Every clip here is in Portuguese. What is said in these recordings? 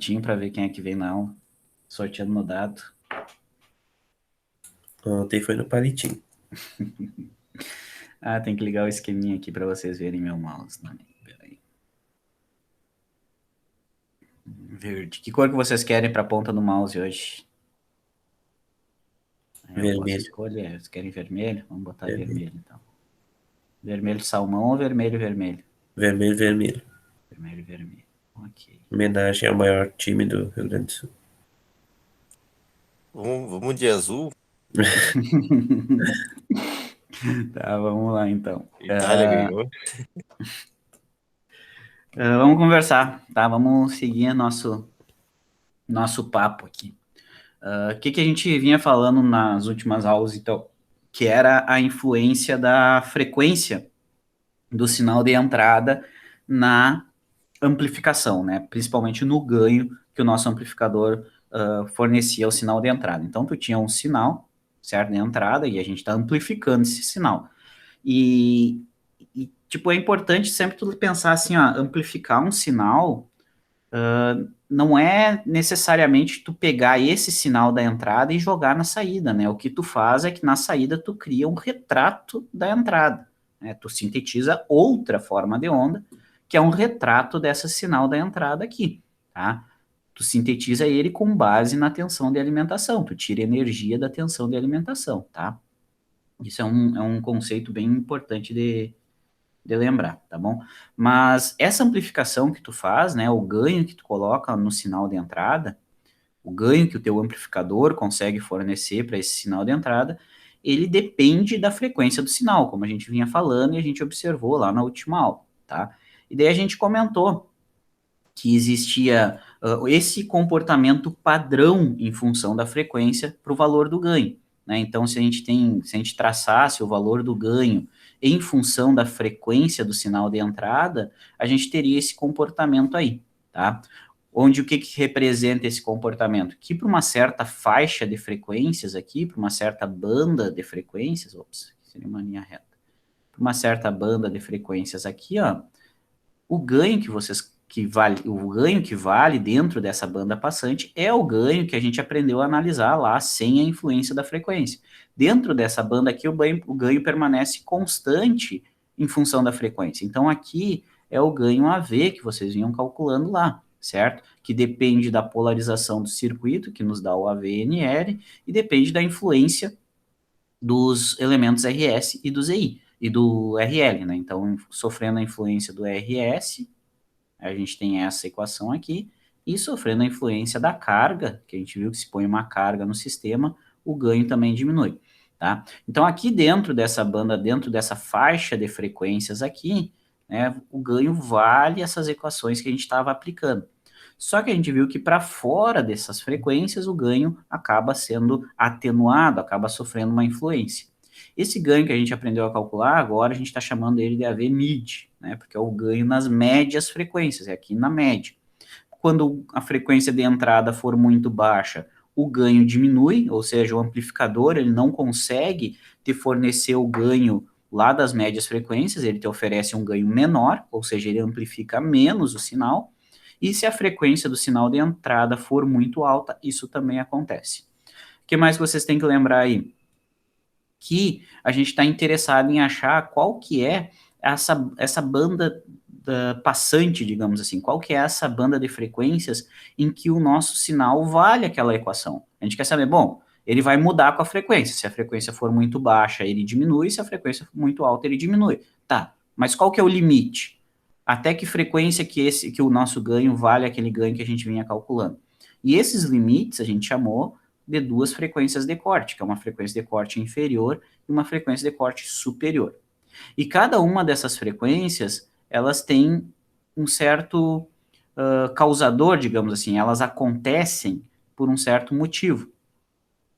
palitinho para ver quem é que vem na aula. Sorteando no dado. Ontem foi no palitinho. Ah, tem que ligar o esqueminha aqui para vocês verem meu mouse também. Peraí. Verde. Que cor que vocês querem para a ponta do mouse hoje? Eu posso Vermelho. escolher. Vocês querem vermelho? Vamos botar Vermelho, vermelho, então. Vermelho salmão ou vermelho vermelho? vermelho. Vermelho. Vermelho vermelho. Ok. Homenagem ao maior time do Rio Grande do Sul. Vamos de azul. Tá, vamos lá então. Itália ganhou. Vamos conversar, tá? Vamos seguir nosso papo aqui. O que a gente vinha falando nas últimas aulas, então, que era a influência da frequência do sinal de entrada na amplificação, né? Principalmente no ganho que o nosso amplificador fornecia o sinal de entrada. Então, tu tinha um sinal, certo, de entrada, e a gente está amplificando esse sinal. Tipo, é importante sempre tu pensar assim, ó, amplificar um sinal não é necessariamente tu pegar esse sinal da entrada e jogar na saída, né? O que tu faz é que na saída tu cria um retrato da entrada, né? Tu sintetiza outra forma de onda, que é um retrato dessa sinal da entrada aqui, tá? Tu sintetiza ele com base na tensão de alimentação, tu tira energia da tensão de alimentação, tá? Isso é um conceito bem importante de lembrar, tá bom? Mas essa amplificação que tu faz, né, o ganho que tu coloca no sinal de entrada, o ganho que o teu amplificador consegue fornecer para esse sinal de entrada, ele depende da frequência do sinal, como a gente vinha falando e a gente observou lá na última aula, tá? E daí a gente comentou que existia esse comportamento padrão em função da frequência para o valor do ganho, né? Então, se a gente traçasse o valor do ganho em função da frequência do sinal de entrada, a gente teria esse comportamento aí, tá? Onde o que representa esse comportamento? Que para uma certa faixa de frequências aqui, para uma certa banda de frequências, seria uma linha reta, para uma certa banda de frequências aqui, ó, o ganho o ganho que vale dentro dessa banda passante é o ganho que a gente aprendeu a analisar lá sem a influência da frequência. Dentro dessa banda aqui, o ganho permanece constante em função da frequência. Então, aqui é o ganho AV que vocês vinham calculando lá, certo? Que depende da polarização do circuito, que nos dá o AVNR, e depende da influência dos elementos RS e do ZI, e do RL, né? Então, sofrendo a influência do RS, a gente tem essa equação aqui, e sofrendo a influência da carga, que a gente viu que se põe uma carga no sistema, o ganho também diminui, tá? Então, aqui dentro dessa banda, dentro dessa faixa de frequências aqui, né, o ganho vale essas equações que a gente estava aplicando. Só que a gente viu que para fora dessas frequências, o ganho acaba sendo atenuado, acaba sofrendo uma influência. Esse ganho que a gente aprendeu a calcular, agora a gente está chamando ele de AV mid, né? Porque é o ganho nas médias frequências, é aqui na média. Quando a frequência de entrada for muito baixa, o ganho diminui, ou seja, o amplificador ele não consegue te fornecer o ganho lá das médias frequências, ele te oferece um ganho menor, ou seja, ele amplifica menos o sinal, e se a frequência do sinal de entrada for muito alta, isso também acontece. O que mais vocês têm que lembrar aí? Que a gente está interessado em achar qual que é essa banda passante, digamos assim, qual que é essa banda de frequências em que o nosso sinal vale aquela equação. A gente quer saber, bom, ele vai mudar com a frequência. Se a frequência for muito baixa, ele diminui, se a frequência for muito alta, ele diminui. Tá, mas qual que é o limite? Até que frequência que o nosso ganho vale aquele ganho que a gente vinha calculando. E esses limites a gente chamou de duas frequências de corte, que é uma frequência de corte inferior e uma frequência de corte superior. E cada uma dessas frequências, elas têm um certo causador, digamos assim, elas acontecem por um certo motivo,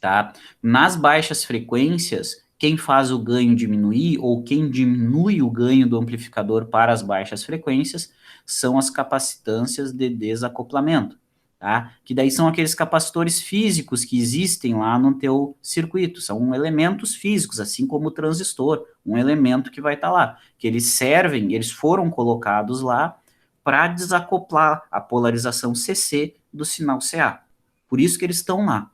tá? Nas baixas frequências, quem faz o ganho diminuir ou quem diminui o ganho do amplificador para as baixas frequências são as capacitâncias de desacoplamento, tá? Que daí são aqueles capacitores físicos que existem lá no teu circuito, são elementos físicos, assim como o transistor, um elemento que vai estar lá, que eles foram colocados lá para desacoplar a polarização CC do sinal CA. Por isso que eles estão lá.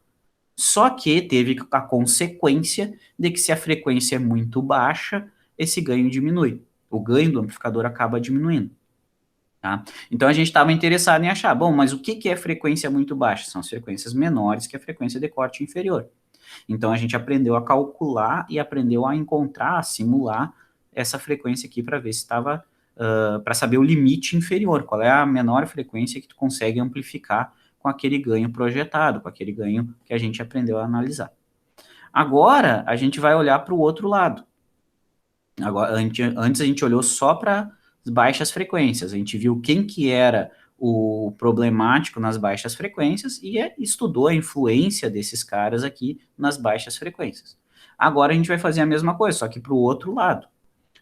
Só que teve a consequência de que se a frequência é muito baixa, esse ganho diminui. O ganho do amplificador acaba diminuindo. Tá? Então a gente estava interessado em achar, bom, mas o que é frequência muito baixa? São as frequências menores que a frequência de corte inferior. Então a gente aprendeu a calcular e aprendeu a encontrar, a simular essa frequência aqui para ver se estava, para saber o limite inferior, qual é a menor frequência que tu consegue amplificar com aquele ganho projetado, com aquele ganho que a gente aprendeu a analisar. Agora a gente vai olhar para o outro lado. Agora, antes a gente olhou só para as baixas frequências, a gente viu quem que era o problemático nas baixas frequências e estudou a influência desses caras aqui nas baixas frequências. Agora a gente vai fazer a mesma coisa, só que para o outro lado.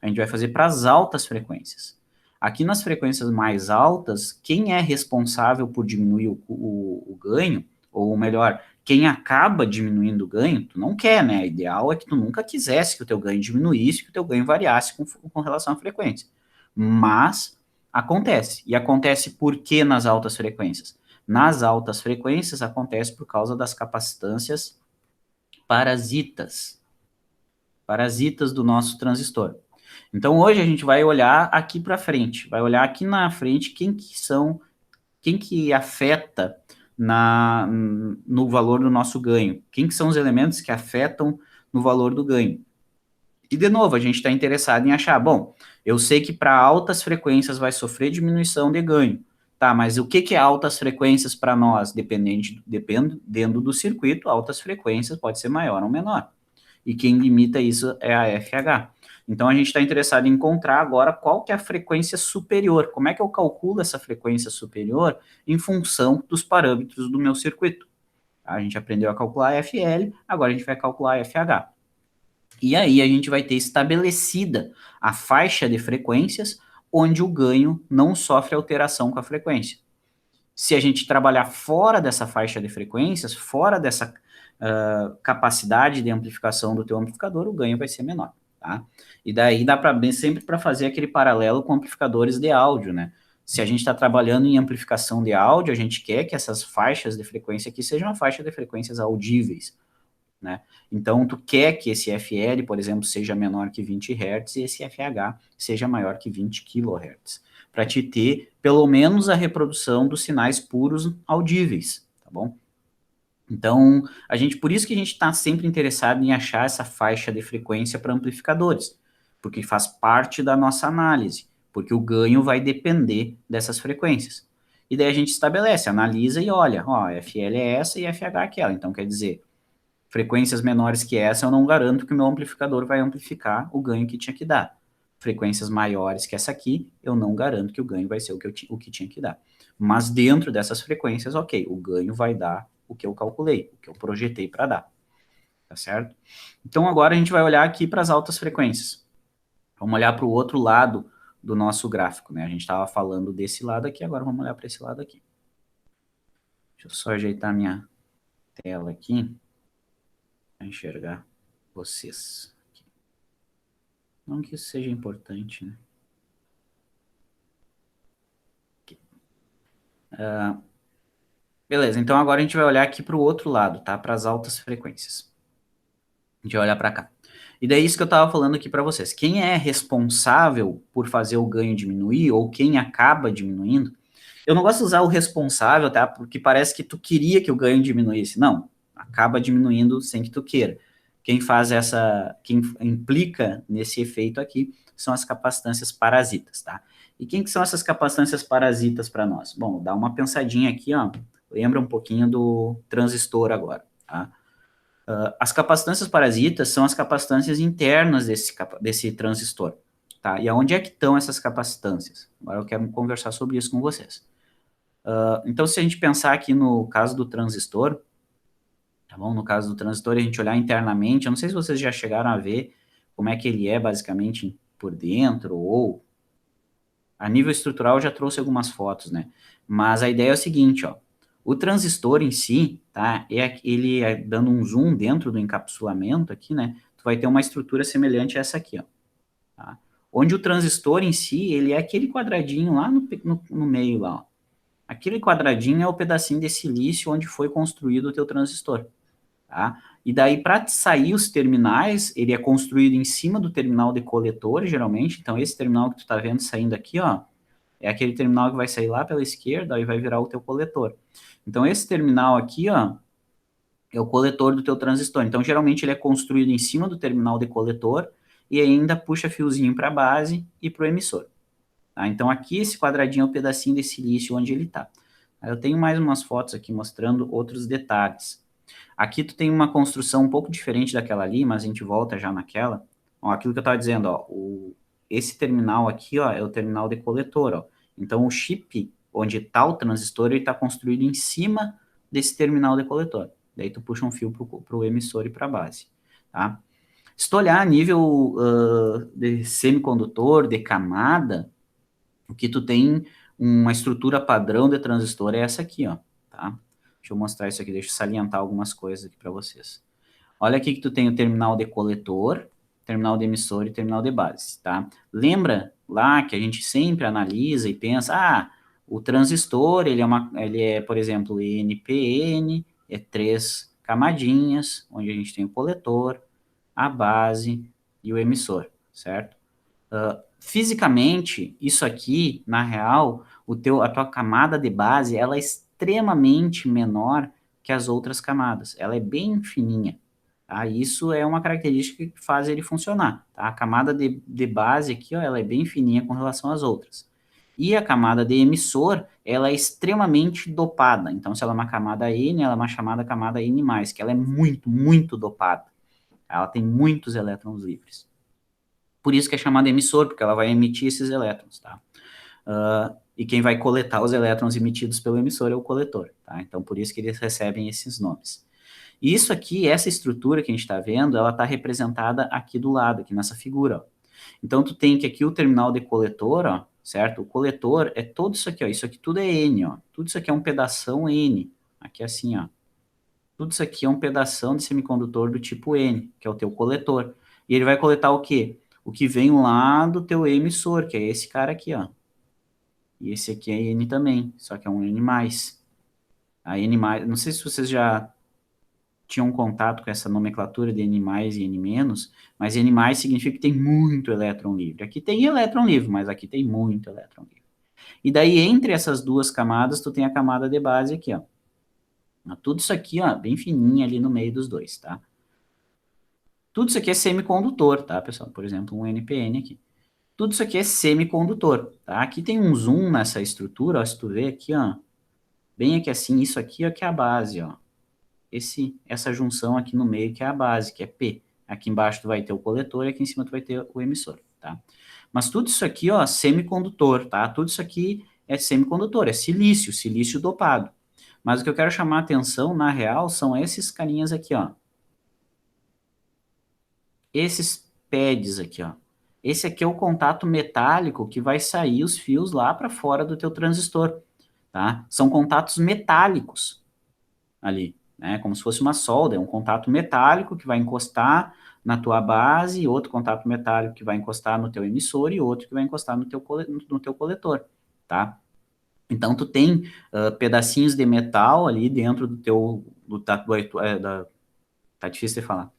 A gente vai fazer para as altas frequências. Aqui nas frequências mais altas, quem é responsável por diminuir o ganho, ou melhor, quem acaba diminuindo o ganho, tu não quer, né? O ideal é que tu nunca quisesse que o teu ganho diminuísse, que o teu ganho variasse com relação à frequência. Mas acontece. E acontece por que nas altas frequências? Nas altas frequências acontece por causa das capacitâncias parasitas. Parasitas do nosso transistor. Então hoje a gente vai olhar aqui para frente, vai olhar aqui na frente quem que afeta no valor do nosso ganho, quem que são os elementos que afetam no valor do ganho. E de novo, a gente está interessado em achar, bom, eu sei que para altas frequências vai sofrer diminuição de ganho, tá, mas o que é altas frequências para nós? Dependendo do circuito, altas frequências pode ser maior ou menor. E quem limita isso é a FH. Então, a gente está interessado em encontrar agora qual que é a frequência superior. Como é que eu calculo essa frequência superior em função dos parâmetros do meu circuito? A gente aprendeu a calcular a FL, agora a gente vai calcular a FH. E aí a gente vai ter estabelecida a faixa de frequências onde o ganho não sofre alteração com a frequência. Se a gente trabalhar fora dessa faixa de frequências, fora dessa capacidade de amplificação do teu amplificador, o ganho vai ser menor. Tá? E daí dá sempre para fazer aquele paralelo com amplificadores de áudio, né? Se a gente está trabalhando em amplificação de áudio, a gente quer que essas faixas de frequência aqui sejam uma faixa de frequências audíveis, né? Então, tu quer que esse FL, por exemplo, seja menor que 20 Hz e esse FH seja maior que 20 kHz, para te ter pelo menos a reprodução dos sinais puros audíveis, tá bom? Então, por isso que a gente está sempre interessado em achar essa faixa de frequência para amplificadores, porque faz parte da nossa análise, porque o ganho vai depender dessas frequências. E daí a gente estabelece, analisa e olha, ó, FL é essa e FH é aquela. Então, quer dizer, frequências menores que essa eu não garanto que o meu amplificador vai amplificar o ganho que tinha que dar. Frequências maiores que essa aqui, eu não garanto que o ganho vai ser o que tinha que dar. Mas dentro dessas frequências, ok, o ganho vai dar o que eu calculei, o que eu projetei para dar, tá certo? Então agora a gente vai olhar aqui para as altas frequências. Vamos olhar para o outro lado do nosso gráfico, né? A gente estava falando desse lado aqui, agora vamos olhar para esse lado aqui. Deixa eu só ajeitar minha tela aqui para enxergar vocês. Não que isso seja importante, né? Beleza, então agora a gente vai olhar aqui para o outro lado, tá? Para as altas frequências. A gente vai olhar para cá. E daí isso que eu estava falando aqui para vocês. Quem é responsável por fazer o ganho diminuir ou quem acaba diminuindo? Eu não gosto de usar o responsável, tá? Porque parece que tu queria que o ganho diminuísse. Não, acaba diminuindo sem que tu queira. Quem implica nesse efeito aqui são as capacitâncias parasitas, tá? E quem que são essas capacitâncias parasitas para nós? Bom, dá uma pensadinha aqui, ó. Lembra um pouquinho do transistor agora, tá? As capacitâncias parasitas são as capacitâncias internas desse transistor, tá? E aonde é que estão essas capacitâncias? Agora eu quero conversar sobre isso com vocês. Então, se a gente pensar aqui no caso do transistor, tá bom? No caso do transistor, a gente olhar internamente, eu não sei se vocês já chegaram a ver como é que ele é basicamente por dentro, ou a nível estrutural eu já trouxe algumas fotos, né? Mas a ideia é o seguinte, ó. O transistor em si, tá? Ele dando um zoom dentro do encapsulamento aqui, né? Tu vai ter uma estrutura semelhante a essa aqui, ó. Tá? Onde o transistor em si, ele é aquele quadradinho lá no meio lá, ó. Aquele quadradinho é o pedacinho de silício onde foi construído o teu transistor, tá? E daí, para sair os terminais, ele é construído em cima do terminal de coletor, geralmente. Então, esse terminal que tu tá vendo saindo aqui, ó, é aquele terminal que vai sair lá pela esquerda e vai virar o teu coletor. Então, esse terminal aqui, ó, é o coletor do teu transistor. Então, geralmente, ele é construído em cima do terminal de coletor e ainda puxa fiozinho para a base e para o emissor. Tá? Então, aqui, esse quadradinho é o pedacinho de silício onde ele está. Eu tenho mais umas fotos aqui mostrando outros detalhes. Aqui tu tem uma construção um pouco diferente daquela ali, mas a gente volta já naquela. Ó, aquilo que eu estava dizendo, ó, esse terminal aqui, ó, é o terminal de coletor, ó. Então, o chip onde está o transistor, ele está construído em cima desse terminal de coletor. Daí tu puxa um fio para o emissor e para a base, tá? Se tu olhar a nível de semicondutor, de camada, o que tu tem uma estrutura padrão de transistor é essa aqui, ó, tá? Deixa eu mostrar isso aqui, deixa eu salientar algumas coisas aqui para vocês. Olha aqui que tu tem o terminal de coletor, terminal de emissor e terminal de base, tá? Lembra lá que a gente sempre analisa e pensa, o transistor, ele é, por exemplo, NPN, é 3 camadinhas, onde a gente tem o coletor, a base e o emissor, certo? Fisicamente, isso aqui, na real, a tua camada de base, ela é extremamente menor que as outras camadas. Ela é bem fininha, tá? Isso é uma característica que faz ele funcionar, tá? A camada de base aqui, ó, ela é bem fininha com relação às outras. E a camada de emissor, ela é extremamente dopada. Então, se ela é uma camada N, ela é uma chamada camada N+, que ela é muito, muito dopada. Ela tem muitos elétrons livres. Por isso que é chamada emissor, porque ela vai emitir esses elétrons, tá? E quem vai coletar os elétrons emitidos pelo emissor é o coletor, tá? Então, por isso que eles recebem esses nomes. E isso aqui, essa estrutura que a gente está vendo, ela está representada aqui do lado, aqui nessa figura, ó. Então, tu tem que aqui o terminal de coletor, ó, certo? O coletor é todo isso aqui, ó. Isso aqui tudo é N, ó. Tudo isso aqui é um pedação N. Aqui é assim, ó. Tudo isso aqui é um pedação de semicondutor do tipo N, que é o teu coletor. E ele vai coletar o quê? O que vem lá do teu emissor, que é esse cara aqui, ó. E esse aqui é N também, só que é um N+. A N+, não sei se vocês já tinham contato com essa nomenclatura de N+, e N-, mas N+ significa que tem muito elétron livre. Aqui tem elétron livre, mas aqui tem muito elétron livre. E daí, entre essas duas camadas, tu tem a camada de base aqui, ó. Tudo isso aqui, ó, bem fininho ali no meio dos dois, tá? Tudo isso aqui é semicondutor, tá, pessoal? Por exemplo, um NPN aqui. Tudo isso aqui é semicondutor, tá? Aqui tem um zoom nessa estrutura, ó, se tu ver aqui, ó, bem aqui assim, isso aqui ó, que é a base, ó. Essa junção aqui no meio que é a base, que é P. Aqui embaixo tu vai ter o coletor e aqui em cima tu vai ter o emissor, tá? Mas tudo isso aqui, ó, semicondutor, tá? Tudo isso aqui é semicondutor, é silício, silício dopado. Mas o que eu quero chamar a atenção, na real, são esses carinhas aqui, ó. Esses pads aqui, ó. Esse aqui é o contato metálico que vai sair os fios lá para fora do teu transistor, tá? São contatos metálicos ali, né? Como se fosse uma solda, é um contato metálico que vai encostar na tua base, e outro contato metálico que vai encostar no teu emissor e outro que vai encostar no teu coletor, tá? Então, tu tem pedacinhos de metal ali dentro do teu... Tá difícil de falar.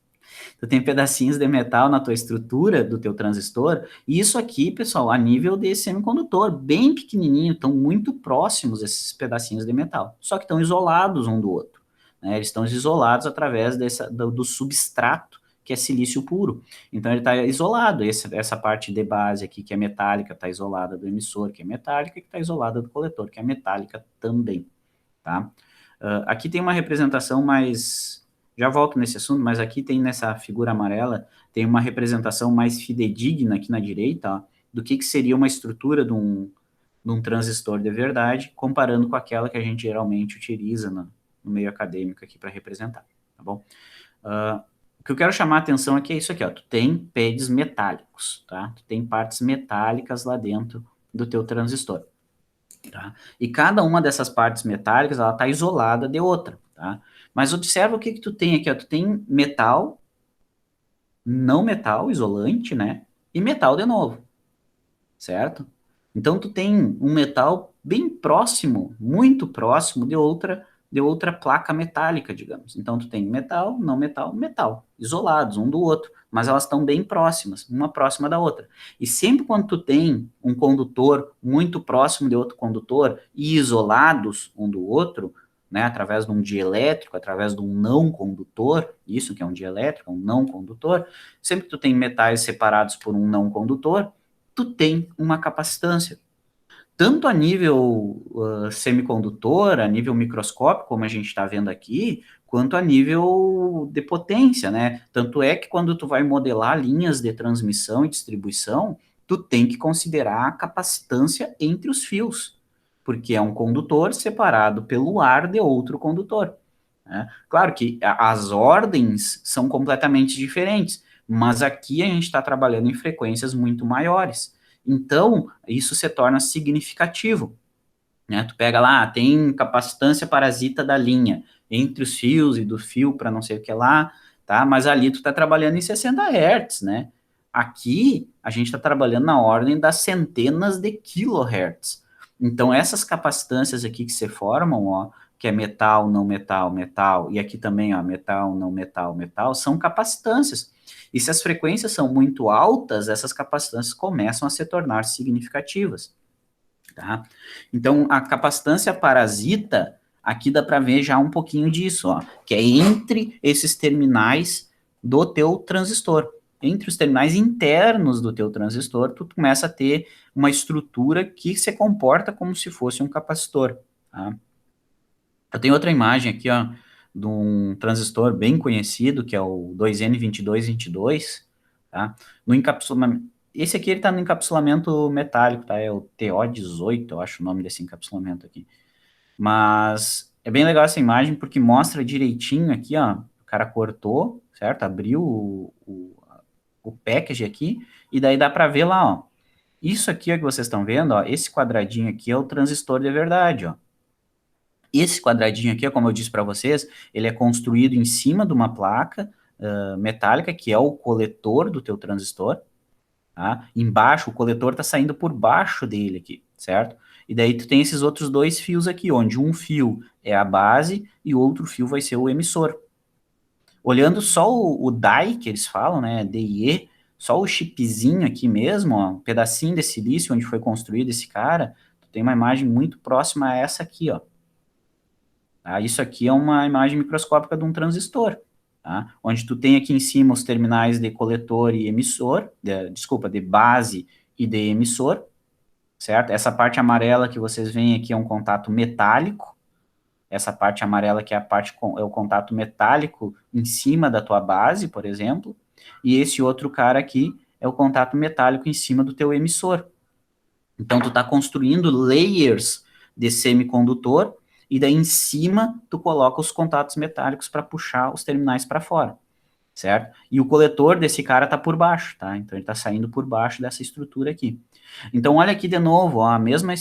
Tu tem pedacinhos de metal na tua estrutura do teu transistor, e isso aqui, pessoal, a nível de semicondutor, bem pequenininho, estão muito próximos esses pedacinhos de metal, só que estão isolados um do outro, né? Eles estão isolados através do substrato, que é silício puro. Então, ele está isolado. Essa parte de base aqui, que é metálica, está isolada do emissor, que é metálica, e que está isolada do coletor, que é metálica também, tá? Aqui tem uma representação mais... Já volto nesse assunto, mas aqui tem nessa figura amarela, tem uma representação mais fidedigna aqui na direita, ó, do que seria uma estrutura de um transistor de verdade, comparando com aquela que a gente geralmente utiliza no meio acadêmico aqui para representar, tá bom? O que eu quero chamar a atenção aqui é isso aqui, ó, tu tem pads metálicos, tá? Tu tem partes metálicas lá dentro do teu transistor, tá? E cada uma dessas partes metálicas, ela está isolada de outra, tá? Mas observa o que tu tem aqui, ó. Tu tem metal, não metal, isolante, né? E metal de novo, certo? Então, tu tem um metal bem próximo, muito próximo de outra placa metálica, digamos. Então, tu tem metal, não metal, metal, isolados um do outro, mas elas estão bem próximas, uma próxima da outra. E sempre quando tu tem um condutor muito próximo de outro condutor e isolados um do outro, né, através de um dielétrico, através de um não condutor, isso que é um dielétrico, um não condutor, sempre que tu tem metais separados por um não condutor, tu tem uma capacitância. Tanto a nível semicondutor, a nível microscópico, como a gente está vendo aqui, quanto a nível de potência, né? Tanto é que quando tu vai modelar linhas de transmissão e distribuição, tu tem que considerar a capacitância entre os fios, porque é um condutor separado pelo ar de outro condutor, né? Claro que as ordens são completamente diferentes, mas aqui a gente está trabalhando em frequências muito maiores. Então, isso se torna significativo, né? Tu pega lá, tem capacitância parasita da linha, entre os fios e do fio para não sei o que lá, tá? Mas ali tu está trabalhando em 60 Hz, né? Aqui, a gente está trabalhando na ordem das centenas de kilohertz. Então, essas capacitâncias aqui que se formam, ó, que é metal, não metal, metal, e aqui também, ó, metal, não metal, metal, são capacitâncias. E se as frequências são muito altas, essas capacitâncias começam a se tornar significativas, tá? Então, a capacitância parasita, aqui dá para ver já um pouquinho disso, ó, que é entre esses terminais do teu transistor. Entre os terminais internos do teu transistor, tu começa a ter uma estrutura que se comporta como se fosse um capacitor, tá? Eu tenho outra imagem aqui, ó, de um transistor bem conhecido, que é o 2N2222, tá? No encapsulamento. Esse aqui ele está no encapsulamento metálico, tá? É o TO18, eu acho o nome desse encapsulamento aqui. Mas é bem legal essa imagem porque mostra direitinho aqui, ó. O cara cortou, certo? Abriu o package aqui, e daí dá para ver lá, ó. Isso aqui ó, que vocês estão vendo, ó, esse quadradinho aqui é o transistor de verdade, ó. Esse quadradinho aqui, como eu disse para vocês, ele é construído em cima de uma placa metálica, que é o coletor do teu transistor, tá? Embaixo, o coletor está saindo por baixo dele aqui, certo? E daí tu tem esses outros dois fios aqui, onde um fio é a base e o outro fio vai ser o emissor. Olhando só o die, que eles falam, né, DIE, só o chipzinho aqui mesmo, ó, um pedacinho de silício onde foi construído esse cara, tu tem uma imagem muito próxima a essa aqui, ó. Tá? Isso aqui é uma imagem microscópica de um transistor, tá? Onde tu tem aqui em cima os terminais de coletor e emissor, de base e de emissor, certo? Essa parte amarela que vocês veem aqui é um contato metálico, essa parte amarela que é é o contato metálico em cima da tua base, por exemplo, e esse outro cara aqui é o contato metálico em cima do teu emissor. Então, tu está construindo layers de semicondutor e daí em cima tu coloca os contatos metálicos para puxar os terminais para fora, certo? E o coletor desse cara está por baixo, tá? Então ele está saindo por baixo dessa estrutura aqui. Então olha aqui de novo, ó, a mesma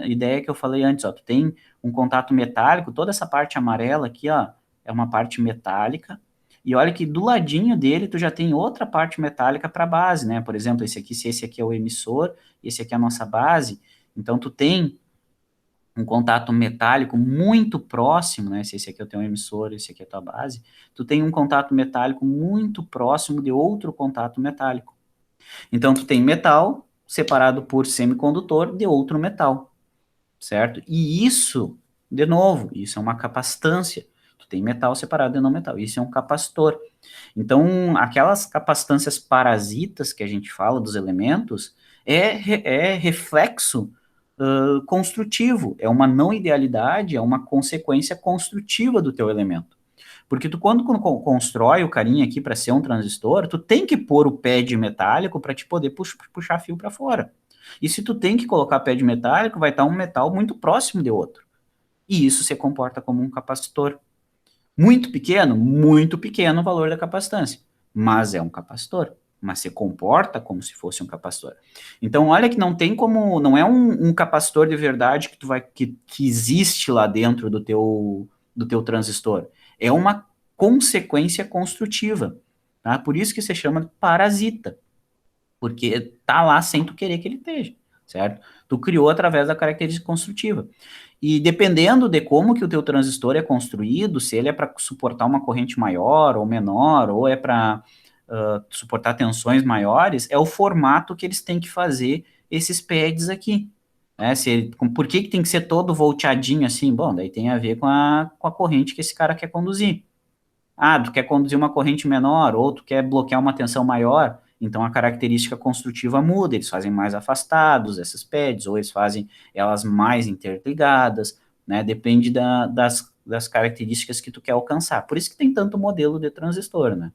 ideia que eu falei antes, ó, tu tem um contato metálico, toda essa parte amarela aqui, ó, é uma parte metálica, e olha que do ladinho dele tu já tem outra parte metálica para a base, né? Por exemplo, se esse aqui é o emissor, esse aqui é a nossa base, então tu tem um contato metálico muito próximo, né? Se esse aqui é o teu emissor, esse aqui é a tua base, tu tem um contato metálico muito próximo de outro contato metálico. Então, tu tem metal separado por semicondutor de outro metal, certo? E isso, de novo, isso é uma capacitância. Tu tem metal separado de não metal, isso é um capacitor. Então, aquelas capacitâncias parasitas que a gente fala dos elementos é reflexo construtivo, é uma não idealidade, é uma consequência construtiva do teu elemento. Porque tu, quando constrói o carinha aqui para ser um transistor, tu tem que pôr o pad metálico para te poder puxar fio para fora. E se tu tem que colocar pad metálico, vai estar um metal muito próximo de outro. E isso se comporta como um capacitor. Muito pequeno o valor da capacitância, mas é um capacitor, mas se comporta como se fosse um capacitor. Então, olha que não tem como, não é um capacitor de verdade que tu vai que existe lá dentro do teu transistor. É uma consequência construtiva, tá? Por isso que se chama de parasita, porque tá lá sem tu querer que ele esteja. certo? Tu criou através da característica construtiva. E dependendo de como que o teu transistor é construído, se ele é para suportar uma corrente maior ou menor, ou é para suportar tensões maiores, é o formato que eles têm que fazer esses pads aqui. Né? Por que tem que ser todo volteadinho assim? Bom, daí tem a ver com a corrente que esse cara quer conduzir. Ah, tu quer conduzir uma corrente menor, ou tu quer bloquear uma tensão maior, então a característica construtiva muda, eles fazem mais afastados essas pads, ou eles fazem elas mais interligadas, né? Depende das características que tu quer alcançar. Por isso que tem tanto modelo de transistor, né?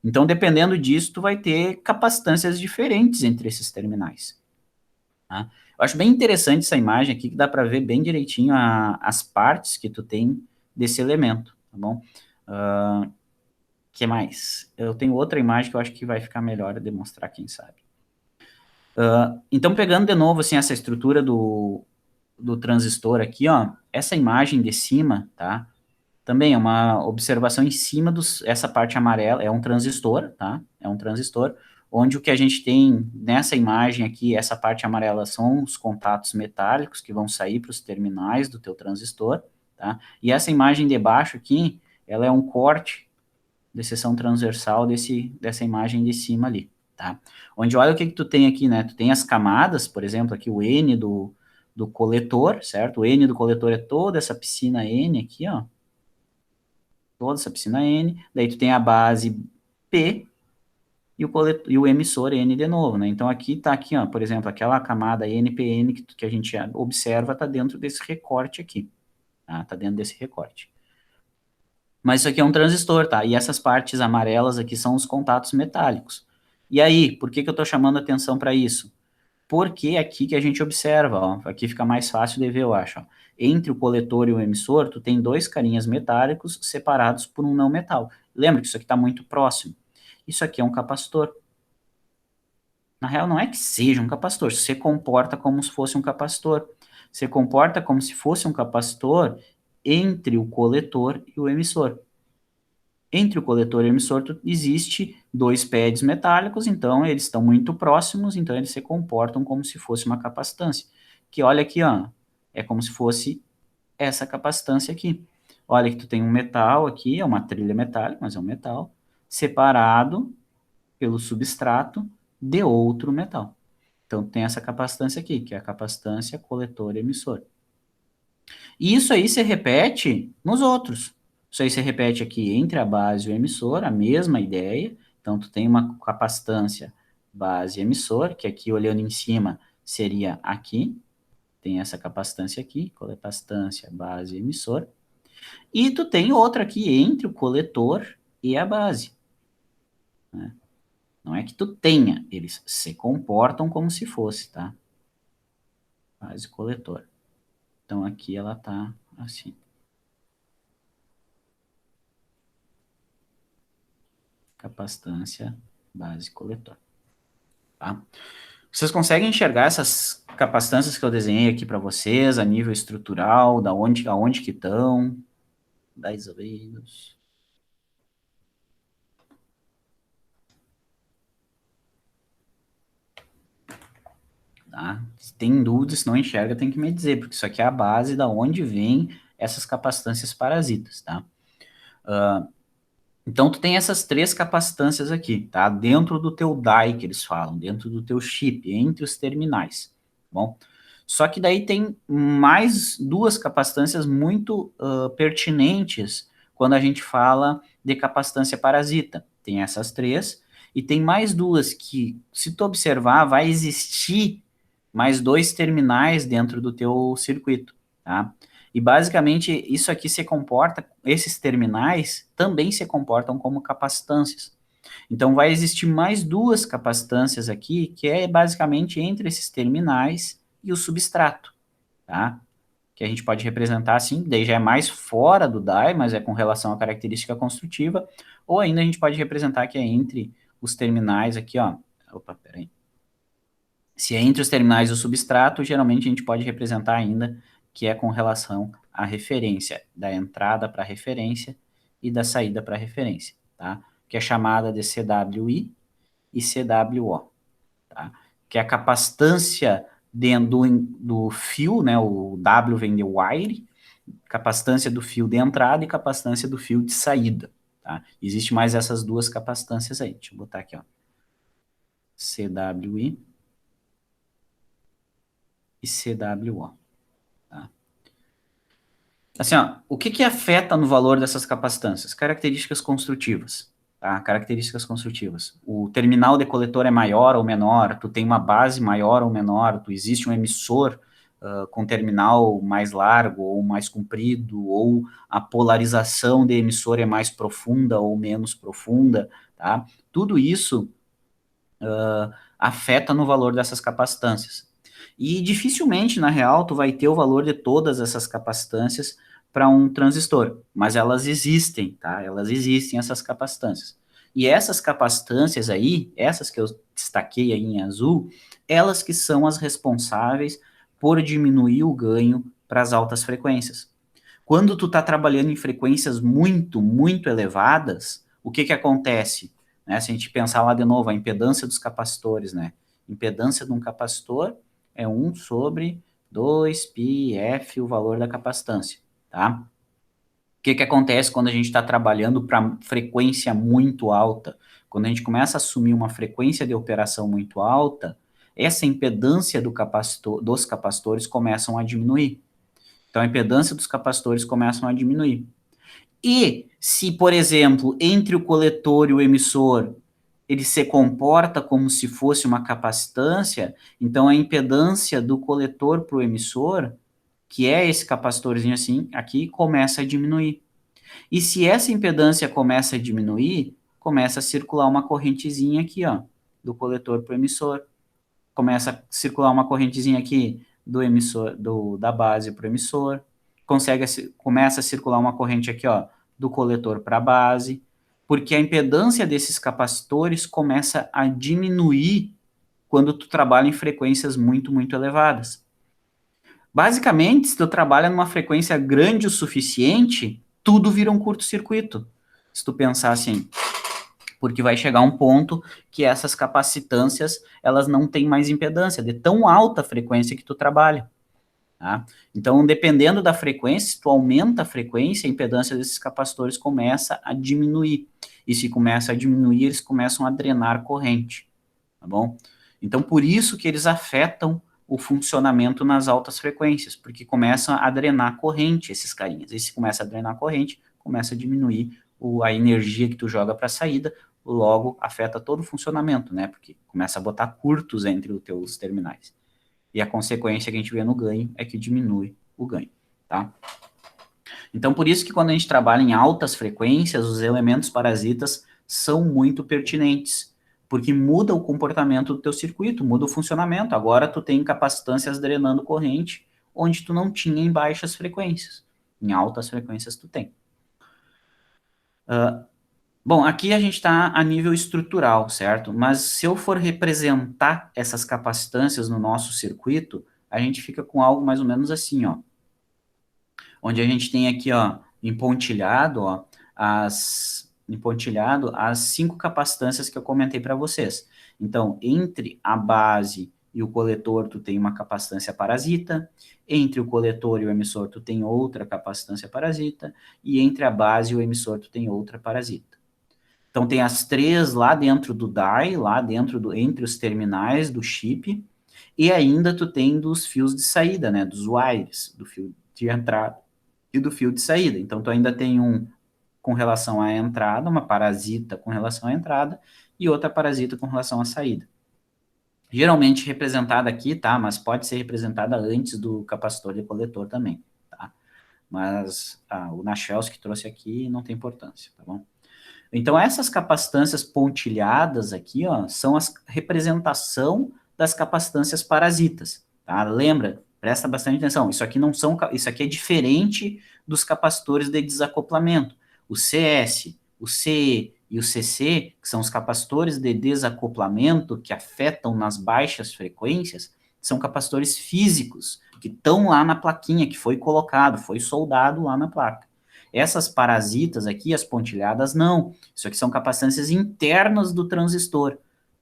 Então, dependendo disso, tu vai ter capacitâncias diferentes entre esses terminais. Tá? Eu acho bem interessante essa imagem aqui, que dá para ver bem direitinho as partes que tu tem desse elemento, tá bom? Que mais? Eu tenho outra imagem que eu acho que vai ficar melhor a demonstrar, quem sabe. Então, pegando de novo, assim, essa estrutura do transistor aqui, ó, essa imagem de cima, tá? Também é uma observação em cima essa parte amarela, é um transistor, tá? É um transistor, onde o que a gente tem nessa imagem aqui, essa parte amarela são os contatos metálicos que vão sair para os terminais do teu transistor, tá? E essa imagem de baixo aqui, ela é um corte de seção transversal dessa imagem de cima ali, tá? Onde olha o que tu tem aqui, né? Tu tem as camadas, por exemplo, aqui o N do coletor, certo? O N do coletor é toda essa piscina N aqui, ó. Toda essa piscina N. Daí tu tem a base P e o emissor N de novo, né? Então aqui tá aqui, ó, por exemplo, aquela camada NPN que a gente observa tá dentro desse recorte aqui, tá? Tá dentro desse recorte. Mas isso aqui é um transistor, tá? E essas partes amarelas aqui são os contatos metálicos. E aí, por que eu estou chamando atenção para isso? Porque é aqui que a gente observa, ó, aqui fica mais fácil de ver, eu acho. Ó. Entre o coletor e o emissor, tu tem dois carinhas metálicos separados por um não metal. Lembra que isso aqui está muito próximo. Isso aqui é um capacitor. Na real, não é que seja um capacitor, se comporta como se fosse um capacitor. Se comporta como se fosse um capacitor entre o coletor e o emissor. Entre o coletor e o emissor existe dois pads metálicos, então eles estão muito próximos, então eles se comportam como se fosse uma capacitância. Que olha aqui, ó, é como se fosse essa capacitância aqui. Olha que tu tem um metal aqui, é uma trilha metálica, mas é um metal, separado pelo substrato de outro metal. Então tem essa capacitância aqui, que é a capacitância coletor-emissor. E isso aí se repete nos outros. Isso aí se repete aqui entre a base e o emissor, a mesma ideia. Então, tu tem uma capacitância base-emissor, que aqui, olhando em cima, seria aqui. Tem essa capacitância aqui, capacitância base-emissor. E tu tem outra aqui entre o coletor e a base. Né? Não é que tu tenha, eles se comportam como se fosse, tá? Base-coletor. Então, aqui ela tá assim. Capacitância base coletor. Tá? Vocês conseguem enxergar essas capacitâncias que eu desenhei aqui para vocês, a nível estrutural, aonde que estão? 10 ouvidos. Tá? Se tem dúvidas, se não enxerga, tem que me dizer, porque isso aqui é a base da onde vem essas capacitâncias parasitas, tá? Então, tu tem essas três capacitâncias aqui, tá? Dentro do teu die, que eles falam, dentro do teu chip, entre os terminais, tá bom? Só que daí tem mais duas capacitâncias muito pertinentes quando a gente fala de capacitância parasita. Tem essas três, e tem mais duas que, se tu observar, vai existir mais dois terminais dentro do teu circuito, tá? E basicamente isso aqui se comporta, esses terminais também se comportam como capacitâncias. Então vai existir mais duas capacitâncias aqui, que é basicamente entre esses terminais e o substrato, tá? Que a gente pode representar assim, daí já é mais fora do die, mas é com relação à característica construtiva, ou ainda a gente pode representar que é entre os terminais aqui, ó. Opa, peraí. Se é entre os terminais e o substrato, geralmente a gente pode representar ainda que é com relação à referência, da entrada para a referência e da saída para a referência, tá? Que é chamada de CWI e CWO, tá? Que é a capacitância dentro do fio, né, o W vem de wire, capacitância do fio de entrada e capacitância do fio de saída, tá? Existe mais essas duas capacitâncias aí. Deixa eu botar aqui, ó. CWI e CWO, tá? Assim, ó, o que afeta no valor dessas capacitâncias? Características construtivas, tá? Características construtivas. O terminal de coletor é maior ou menor, tu tem uma base maior ou menor, existe um emissor com terminal mais largo ou mais comprido, ou a polarização de emissor é mais profunda ou menos profunda, tá? Tudo isso afeta no valor dessas capacitâncias. E dificilmente, na real, tu vai ter o valor de todas essas capacitâncias para um transistor, mas elas existem, tá? Elas existem, essas capacitâncias. E essas capacitâncias aí, essas que eu destaquei aí em azul, elas que são as responsáveis por diminuir o ganho para as altas frequências. Quando tu está trabalhando em frequências muito, muito elevadas, o que acontece? Né, se a gente pensar lá de novo, a impedância dos capacitores, né? Impedância de um capacitor é 1 sobre 2πf, o valor da capacitância, tá? O que acontece quando a gente está trabalhando para frequência muito alta? Quando a gente começa a assumir uma frequência de operação muito alta, essa impedância dos capacitores começam a diminuir. Então, a impedância dos capacitores começam a diminuir. E se, por exemplo, entre o coletor e o emissor, ele se comporta como se fosse uma capacitância, então a impedância do coletor para o emissor, que é esse capacitorzinho assim, aqui, começa a diminuir. E se essa impedância começa a diminuir, começa a circular uma correntezinha aqui, ó, do coletor para o emissor. Começa a circular uma correntezinha aqui do emissor, da base para o emissor. Começa a circular uma corrente aqui, ó, do coletor para a base, porque a impedância desses capacitores começa a diminuir quando tu trabalha em frequências muito, muito elevadas. Basicamente, se tu trabalha numa frequência grande o suficiente, tudo vira um curto-circuito. Se tu pensar assim, porque vai chegar um ponto que essas capacitâncias, elas não têm mais impedância, de tão alta frequência que tu trabalha. Tá? Então, dependendo da frequência, se tu aumenta a frequência, a impedância desses capacitores começa a diminuir. E se começa a diminuir, eles começam a drenar corrente. Tá bom? Então, por isso que eles afetam o funcionamento nas altas frequências, porque começam a drenar corrente, esses carinhas. E se começa a drenar corrente, começa a diminuir a energia que tu joga para a saída, logo afeta todo o funcionamento, né? Porque começa a botar curtos entre os teus terminais. E a consequência que a gente vê no ganho é que diminui o ganho, tá? Então, por isso que quando a gente trabalha em altas frequências, os elementos parasitas são muito pertinentes, porque muda o comportamento do teu circuito, muda o funcionamento. Agora tu tem capacitâncias drenando corrente, onde tu não tinha em baixas frequências. Em altas frequências tu tem. Bom, aqui a gente está a nível estrutural, certo? Mas se eu for representar essas capacitâncias no nosso circuito, a gente fica com algo mais ou menos assim, ó. Onde a gente tem aqui, ó, empontilhado as 5 capacitâncias que eu comentei para vocês. Então, entre a base e o coletor, tu tem uma capacitância parasita, entre o coletor e o emissor, tu tem outra capacitância parasita, e entre a base e o emissor, tu tem outra parasita. Então, tem as 3 lá dentro do die, lá dentro entre os terminais do chip, e ainda tu tem dos fios de saída, né, dos wires, do fio de entrada e do fio de saída. Então, tu ainda tem um com relação à entrada, uma parasita com relação à entrada, e outra parasita com relação à saída. Geralmente representada aqui, tá, mas pode ser representada antes do capacitor de coletor também, tá? Mas o Nachels que trouxe aqui não tem importância, tá bom? Então, essas capacitâncias pontilhadas aqui, ó, são a representação das capacitâncias parasitas, tá? Lembra? Presta bastante atenção. Isso aqui é diferente dos capacitores de desacoplamento. O CS, o CE e o CC, que são os capacitores de desacoplamento que afetam nas baixas frequências, são capacitores físicos que estão lá na plaquinha, que foi colocado, foi soldado lá na placa. Essas parasitas aqui, as pontilhadas, não. Isso aqui são capacitâncias internas do transistor,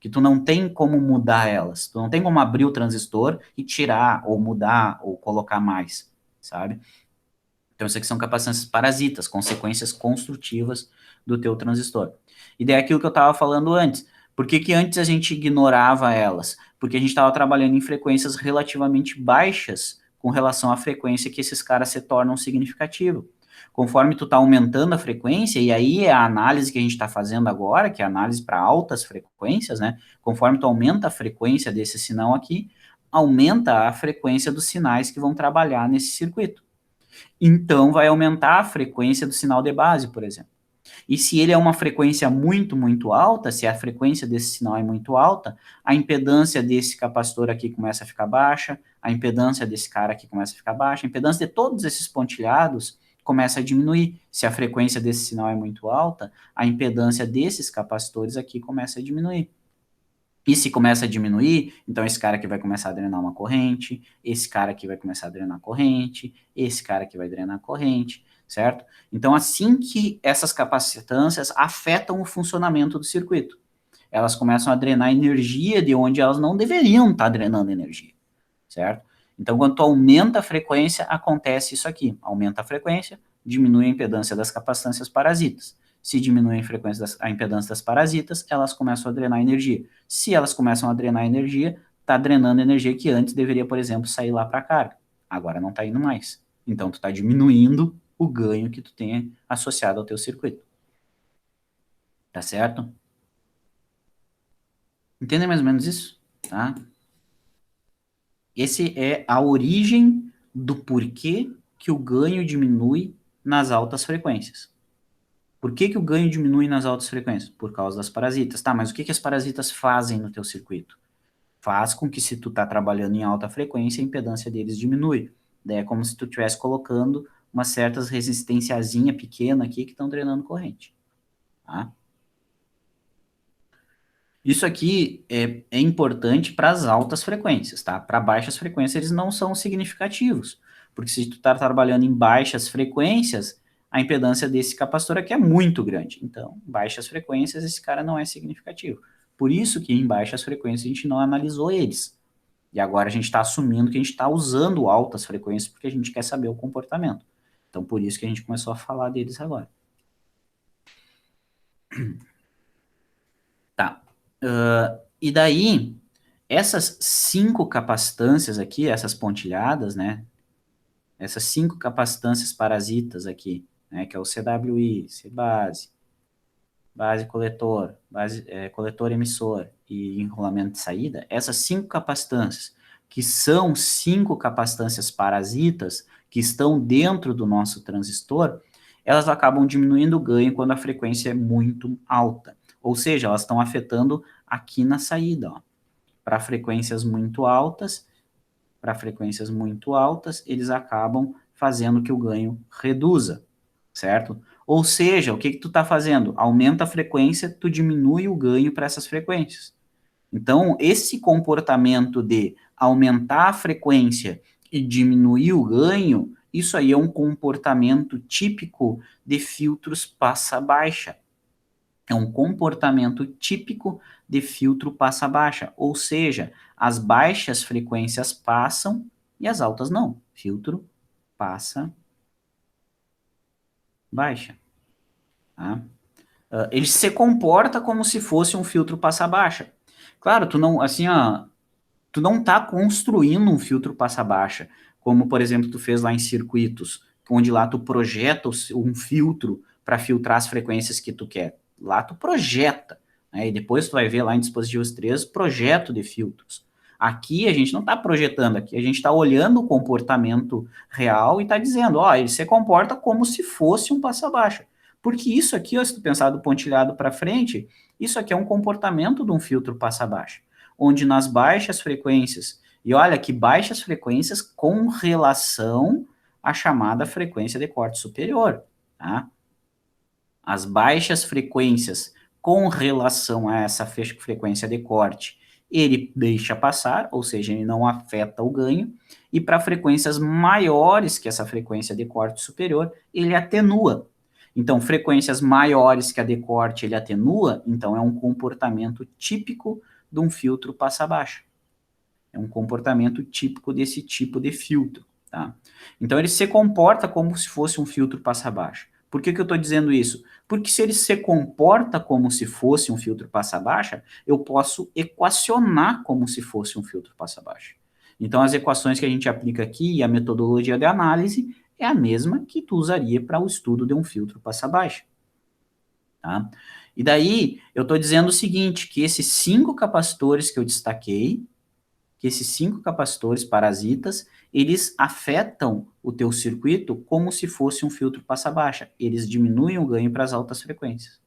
que tu não tem como mudar elas, tu não tem como abrir o transistor e tirar, ou mudar, ou colocar mais, sabe? Então, isso aqui são capacitâncias parasitas, consequências construtivas do teu transistor. E daí aquilo que eu estava falando antes. Por que que antes a gente ignorava elas? Porque a gente estava trabalhando em frequências relativamente baixas com relação à frequência que esses caras se tornam significativos. Conforme tu está aumentando a frequência, e aí é a análise que a gente está fazendo agora, que é a análise para altas frequências, né? Conforme tu aumenta a frequência desse sinal aqui, aumenta a frequência dos sinais que vão trabalhar nesse circuito. Então, vai aumentar a frequência do sinal de base, por exemplo. E se ele é uma frequência muito, muito alta, se a frequência desse sinal é muito alta, a impedância desse capacitor aqui começa a ficar baixa, a impedância desse cara aqui começa a ficar baixa, a impedância de todos esses pontilhados começa a diminuir. Se a frequência desse sinal é muito alta, a impedância desses capacitores aqui começa a diminuir. E se começa a diminuir, então esse cara aqui vai começar a drenar uma corrente, esse cara aqui vai começar a drenar corrente, esse cara aqui vai drenar corrente, certo? Então, assim que essas capacitâncias afetam o funcionamento do circuito, elas começam a drenar energia de onde elas não deveriam estar drenando energia, certo? Então, quando tu aumenta a frequência, acontece isso aqui. Aumenta a frequência, diminui a impedância das capacitâncias parasitas. Se diminui a impedância das parasitas, elas começam a drenar energia. Se elas começam a drenar energia, está drenando energia que antes deveria, por exemplo, sair lá para a carga. Agora não está indo mais. Então, tu está diminuindo o ganho que tu tem associado ao teu circuito. Tá certo? Entendem mais ou menos isso? Tá? Esse é a origem do porquê que o ganho diminui nas altas frequências. Por que que o ganho diminui nas altas frequências? Por causa das parasitas. Tá, mas o que que as parasitas fazem no teu circuito? Faz com que, se tu tá trabalhando em alta frequência, a impedância deles diminui. Daí é como se tu estivesse colocando umas certas resistênciazinha pequena aqui que estão drenando corrente. Tá? Isso aqui é importante para as altas frequências, tá? Para baixas frequências eles não são significativos, porque se tu está trabalhando em baixas frequências, a impedância desse capacitor aqui é muito grande. Então, baixas frequências, esse cara não é significativo. Por isso que em baixas frequências a gente não analisou eles. E agora a gente está assumindo que a gente está usando altas frequências porque a gente quer saber o comportamento. Então, por isso que a gente começou a falar deles agora. Tá. E daí, essas 5 capacitâncias aqui, essas pontilhadas, né? Essas 5 capacitâncias parasitas aqui, né? Que é o CWI, C-base, base coletor, coletor emissor e enrolamento de saída. Essas 5 capacitâncias, que são 5 capacitâncias parasitas que estão dentro do nosso transistor, elas acabam diminuindo o ganho quando a frequência é muito alta. Ou seja, elas estão afetando aqui na saída, ó. Para frequências muito altas, eles acabam fazendo que o ganho reduza, certo? Ou seja, o que que tu está fazendo? Aumenta a frequência, tu diminui o ganho para essas frequências. Então, esse comportamento de aumentar a frequência e diminuir o ganho, isso aí é um comportamento típico de filtros passa-baixa. É um comportamento típico de filtro passa-baixa, ou seja, as baixas frequências passam e as altas não. Filtro passa-baixa. Tá? Ele se comporta como se fosse um filtro passa-baixa. Claro, tu não, assim, ó, tu não está construindo um filtro passa-baixa, como, por exemplo, tu fez lá em circuitos, onde lá tu projeta um filtro para filtrar as frequências que tu quer. Lá tu projeta, né? E depois tu vai ver lá em dispositivos 3, projeto de filtros. Aqui a gente não está projetando, aqui a gente está olhando o comportamento real e está dizendo, ó, ele se comporta como se fosse um passa-baixa. Porque isso aqui, ó, se tu pensar do pontilhado para frente, isso aqui é um comportamento de um filtro passa-baixa, onde nas baixas frequências, e olha que baixas frequências com relação à chamada frequência de corte superior, tá? As baixas frequências com relação a essa frequência de corte, ele deixa passar, ou seja, ele não afeta o ganho, e para frequências maiores que essa frequência de corte superior, ele atenua. Então, frequências maiores que a de corte, ele atenua, então é um comportamento típico de um filtro passa-baixa. É um comportamento típico desse tipo de filtro, tá? Então, ele se comporta como se fosse um filtro passa-baixa. Por que eu estou dizendo isso? Porque se ele se comporta como se fosse um filtro passa-baixa, eu posso equacionar como se fosse um filtro passa-baixa. Então, as equações que a gente aplica aqui e a metodologia de análise é a mesma que tu usaria para o estudo de um filtro passa-baixa, tá? E daí, eu estou dizendo o seguinte, que esses 5 capacitores que eu destaquei, que esses 5 capacitores parasitas, eles afetam o teu circuito como se fosse um filtro passa-baixa. Eles diminuem o ganho para as altas frequências.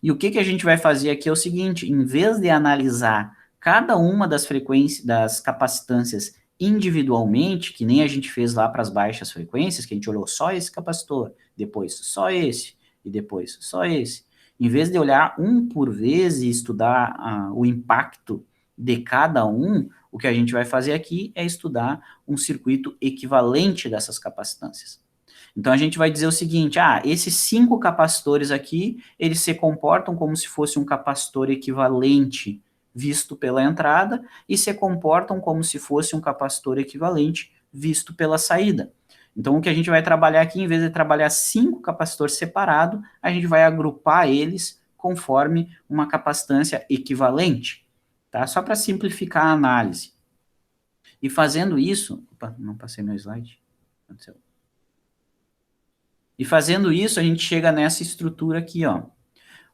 E o que a gente vai fazer aqui é o seguinte, em vez de analisar cada uma das frequências, das capacitâncias individualmente, que nem a gente fez lá para as baixas frequências, que a gente olhou só esse capacitor, depois só esse, e depois só esse. Em vez de olhar um por vez e estudar o impacto de cada um, o que a gente vai fazer aqui é estudar um circuito equivalente dessas capacitâncias. Então, a gente vai dizer o seguinte, esses 5 capacitores aqui, eles se comportam como se fosse um capacitor equivalente visto pela entrada e se comportam como se fosse um capacitor equivalente visto pela saída. Então, o que a gente vai trabalhar aqui, em vez de trabalhar 5 capacitores separados, a gente vai agrupar eles conforme uma capacitância equivalente, tá? Só para simplificar a análise. E fazendo isso... Opa, não passei meu slide. Aconteceu. E fazendo isso, a gente chega nessa estrutura aqui, ó.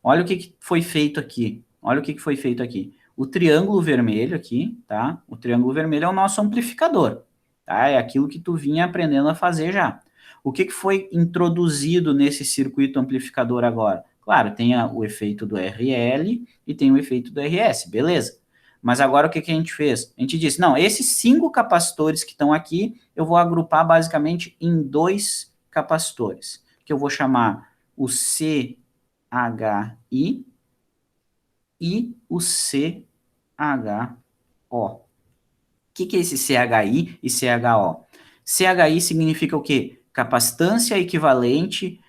Olha o que foi feito aqui. Olha o que foi feito aqui. O triângulo vermelho aqui, tá? O triângulo vermelho é o nosso amplificador, tá? É aquilo que tu vinha aprendendo a fazer já. O que foi introduzido nesse circuito amplificador agora? Claro, tem o efeito do RL e tem o efeito do RS, beleza. Mas agora o que a gente fez? A gente disse, não, esses 5 capacitores que estão aqui, eu vou agrupar basicamente em 2 capacitores, que eu vou chamar o CHI e o CHO. O que é esse CHI e CHO? CHI significa o quê? Capacitância equivalente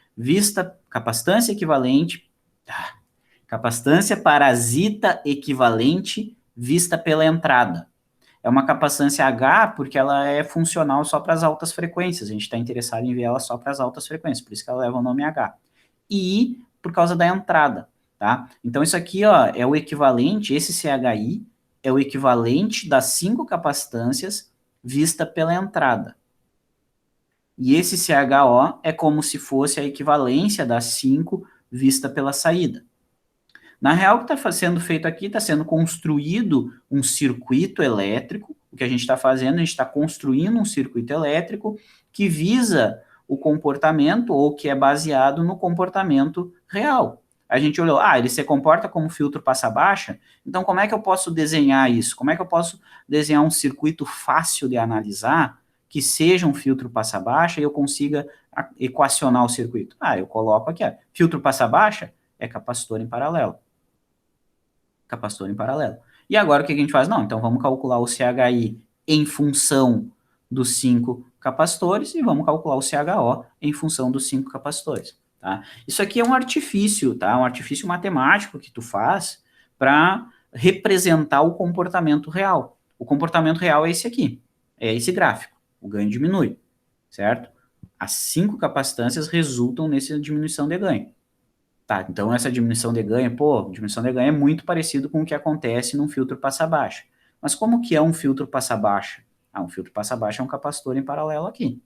capacitância parasita equivalente vista pela entrada. É uma capacitância H porque ela é funcional só para as altas frequências. A gente está interessado em ver ela só para as altas frequências, por isso que ela leva o nome H. E I por causa da entrada, tá? Então isso aqui, ó, é o equivalente, esse CHI é o equivalente das 5 capacitâncias vista pela entrada. E esse CHO é como se fosse a equivalência das 5 vista pela saída. Na real, o que está sendo feito aqui, está sendo construído um circuito elétrico. O que a gente está fazendo, a gente está construindo um circuito elétrico que visa o comportamento ou que é baseado no comportamento real. A gente olhou, ele se comporta como filtro passa-baixa, então como é que eu posso desenhar isso? Como é que eu posso desenhar um circuito fácil de analisar que seja um filtro passa-baixa e eu consiga equacionar o circuito? Eu coloco aqui, filtro passa-baixa é capacitor em paralelo. Capacitor em paralelo. E agora o que a gente faz? Não, então vamos calcular o CHI em função dos 5 capacitores e vamos calcular o CHO em função dos 5 capacitores. Tá? Isso aqui é um artifício, tá? Um artifício matemático que tu faz para representar o comportamento real. O comportamento real é esse aqui, é esse gráfico. O ganho diminui, certo? As 5 capacitâncias resultam nessa diminuição de ganho. Tá, então essa diminuição de ganho, diminuição de ganho é muito parecido com o que acontece num filtro passa-baixa. Mas como que é um filtro passa-baixa? Um filtro passa-baixa é um capacitor em paralelo aqui.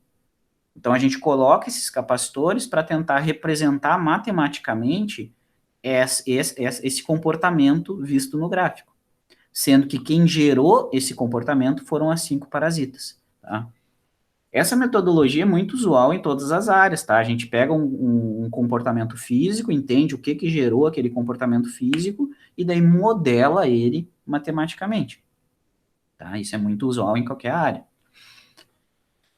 Então a gente coloca esses capacitores para tentar representar matematicamente esse comportamento visto no gráfico. Sendo que quem gerou esse comportamento foram as 5 parasitas, tá? Essa metodologia é muito usual em todas as áreas, tá? A gente pega um comportamento físico, entende o que gerou aquele comportamento físico e daí modela ele matematicamente, tá? Isso é muito usual em qualquer área.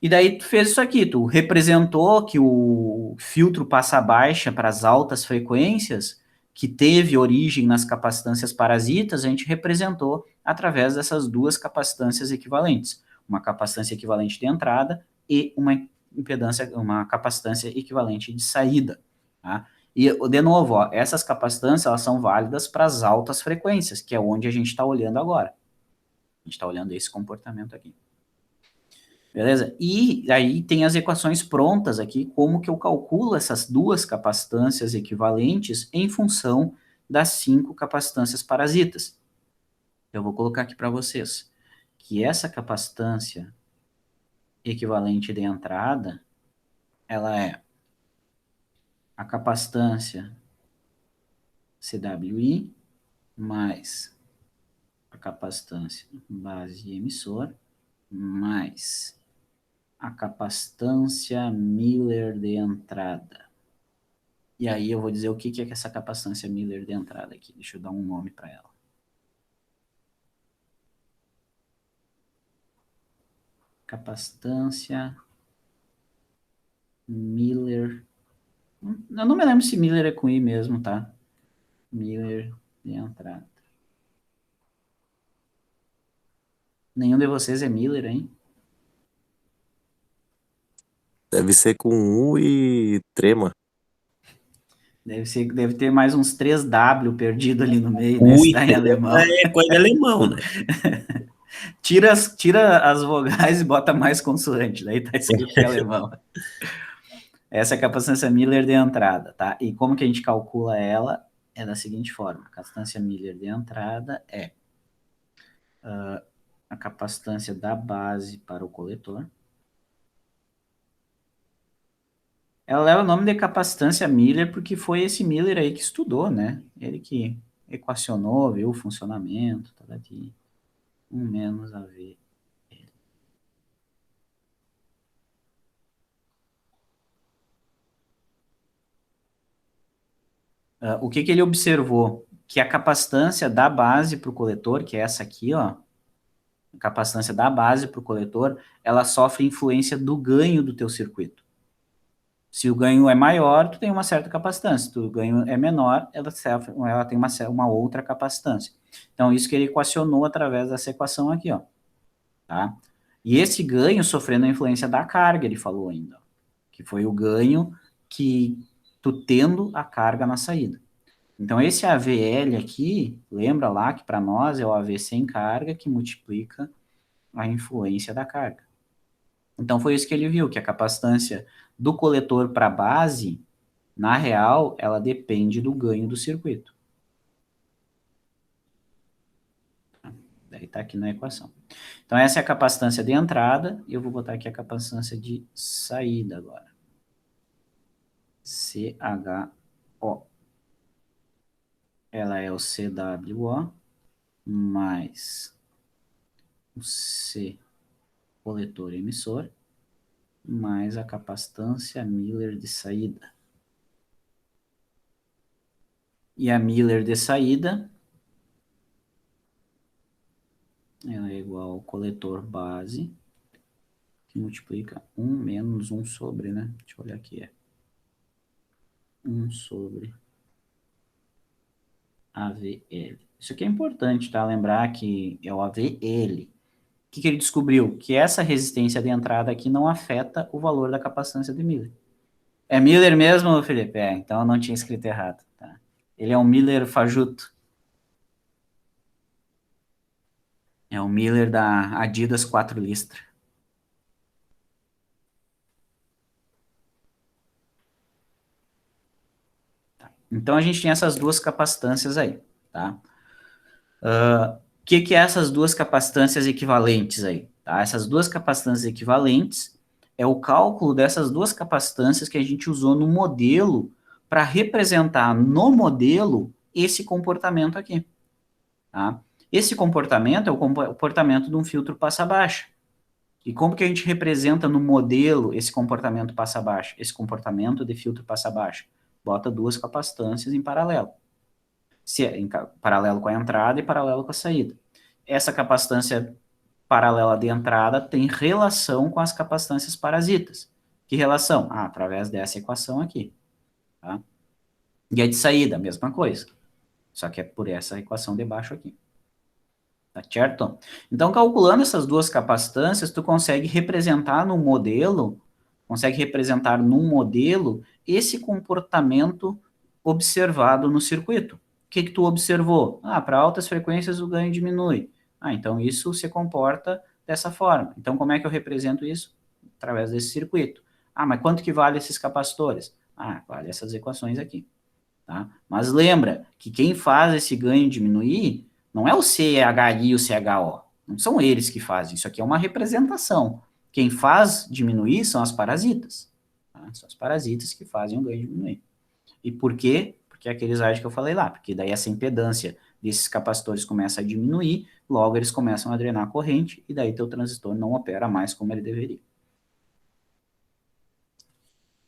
E daí tu fez isso aqui, tu representou que o filtro passa-baixa para as altas frequências, que teve origem nas capacitâncias parasitas, a gente representou através dessas 2 capacitâncias equivalentes. Uma capacitância equivalente de entrada e uma capacitância equivalente de saída. Tá? E, de novo, ó, essas capacitâncias, elas são válidas para as altas frequências, que é onde a gente está olhando agora. A gente está olhando esse comportamento aqui. Beleza? E aí tem as equações prontas aqui, como que eu calculo essas duas capacitâncias equivalentes em função das 5 capacitâncias parasitas. Eu vou colocar aqui para vocês que essa capacitância equivalente de entrada, ela é a capacitância CWI mais a capacitância base emissor mais a capacitância Miller de entrada. E aí eu vou dizer o que é essa capacitância Miller de entrada aqui. Deixa eu dar um nome para ela. Capacitância Miller. Eu não me lembro se Miller é com I mesmo, tá? Miller de entrada. Nenhum de vocês é Miller, hein? Deve ser com U e trema. Deve ter mais uns 3W perdido ali no meio, né? Se tá em alemão. É coisa de alemão, né? Tira as vogais e bota mais consoante, daí tá escrito em alemão. Essa é a capacitância Miller de entrada, tá? E como que a gente calcula ela? É da seguinte forma: a capacitância Miller de entrada é a capacitância da base para o coletor. Ela leva o nome de capacitância Miller porque foi esse Miller aí que estudou, né? Ele que equacionou, viu o funcionamento, tá aqui. 1 menos AV. O que ele observou? Que a capacitância da base para o coletor, que é essa aqui, ó, a capacitância da base para o coletor, ela sofre influência do ganho do teu circuito. Se o ganho é maior, tu tem uma certa capacitância. Se o ganho é menor, ela tem uma outra capacitância. Então, isso que ele equacionou através dessa equação aqui, ó. Tá? E esse ganho sofrendo a influência da carga, ele falou ainda, ó, que foi o ganho que tu tendo a carga na saída. Então, esse AVL aqui, lembra lá que para nós é o AV sem carga que multiplica a influência da carga. Então, foi isso que ele viu, que a capacitância do coletor para a base, na real, ela depende do ganho do circuito. Daí está aqui na equação. Então, essa é a capacitância de entrada, e eu vou botar aqui a capacitância de saída agora. CHO. Ela é o CWO mais o C coletor emissor mais a capacitância Miller de saída. E a Miller de saída ela é igual ao coletor base que multiplica 1 menos 1 sobre, né? Deixa eu olhar aqui, 1 sobre AVL. Isso aqui é importante, tá? Lembrar que é o AVL. O que ele descobriu? Que essa resistência de entrada aqui não afeta o valor da capacitância de Miller. É Miller mesmo, Felipe? Então eu não tinha escrito errado. Tá? Ele é um Miller fajuto. É o Miller da Adidas 4 listra. Tá. Então a gente tem essas duas capacitâncias aí, tá? O que é essas duas capacitâncias equivalentes aí? Tá? Essas duas capacitâncias equivalentes é o cálculo dessas duas capacitâncias que a gente usou no modelo para representar no modelo esse comportamento aqui. Tá? Esse comportamento é o comportamento de um filtro passa-baixa. E como que a gente representa no modelo esse comportamento passa-baixa? Esse comportamento de filtro passa-baixa? Bota duas capacitâncias em paralelo. Em paralelo com a entrada e paralelo com a saída. Essa capacitância paralela de entrada tem relação com as capacitâncias parasitas. Que relação? Através dessa equação aqui. Tá? E a de saída, a mesma coisa. Só que é por essa equação de baixo aqui. Tá certo? Então, calculando essas duas capacitâncias, tu consegue representar no modelo, esse comportamento observado no circuito. O que tu observou? Para altas frequências o ganho diminui. Então isso se comporta dessa forma. Então como é que eu represento isso? Através desse circuito. Mas quanto que vale esses capacitores? Vale essas equações aqui. Tá? Mas lembra que quem faz esse ganho diminuir não é o CHI e o CHO. Não são eles que fazem. Isso aqui é uma representação. Quem faz diminuir são as parasitas. Tá? São as parasitas que fazem o ganho diminuir. E por quê? Porque é aquele slide que eu falei lá. Porque daí essa impedância desses capacitores começa a diminuir, logo eles começam a drenar a corrente, e daí teu transistor não opera mais como ele deveria.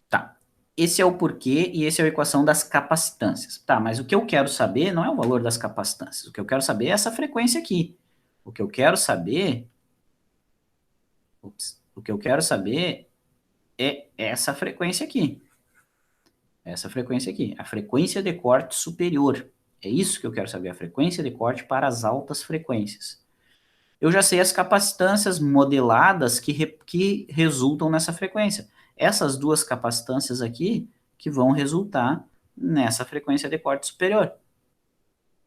Tá. Esse é o porquê e esse é a equação das capacitâncias. Tá, mas o que eu quero saber não é o valor das capacitâncias. O que eu quero saber é essa frequência aqui. O que eu quero saber... o que eu quero saber é essa frequência aqui. Essa frequência aqui. A frequência de corte superior. É isso que eu quero saber. A frequência de corte para as altas frequências. Eu já sei as capacitâncias modeladas que resultam nessa frequência. Essas duas capacitâncias aqui que vão resultar nessa frequência de corte superior.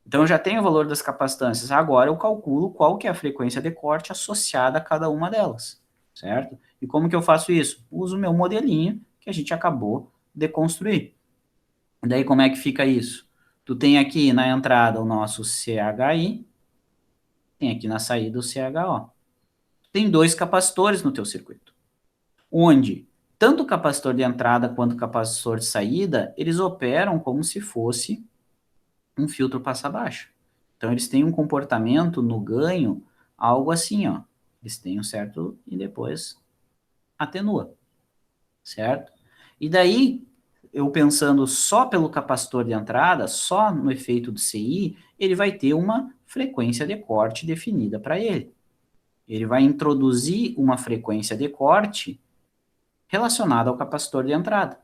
Então, eu já tenho o valor das capacitâncias. Agora, eu calculo qual que é a frequência de corte associada a cada uma delas, certo? E como que eu faço isso? Uso o meu modelinho que a gente acabou de construir. Daí, como é que fica isso? Tu tem aqui na entrada o nosso CHI, tem aqui na saída o CHO. Tem dois capacitores no teu circuito, onde tanto o capacitor de entrada quanto o capacitor de saída, eles operam como se fosse um filtro passa-baixa. Então, eles têm um comportamento no ganho, algo assim, ó. Eles têm um certo e depois atenua, certo? E daí, eu pensando só pelo capacitor de entrada, só no efeito do CI, ele vai ter uma frequência de corte definida para ele. Ele vai introduzir uma frequência de corte relacionada ao capacitor de entrada.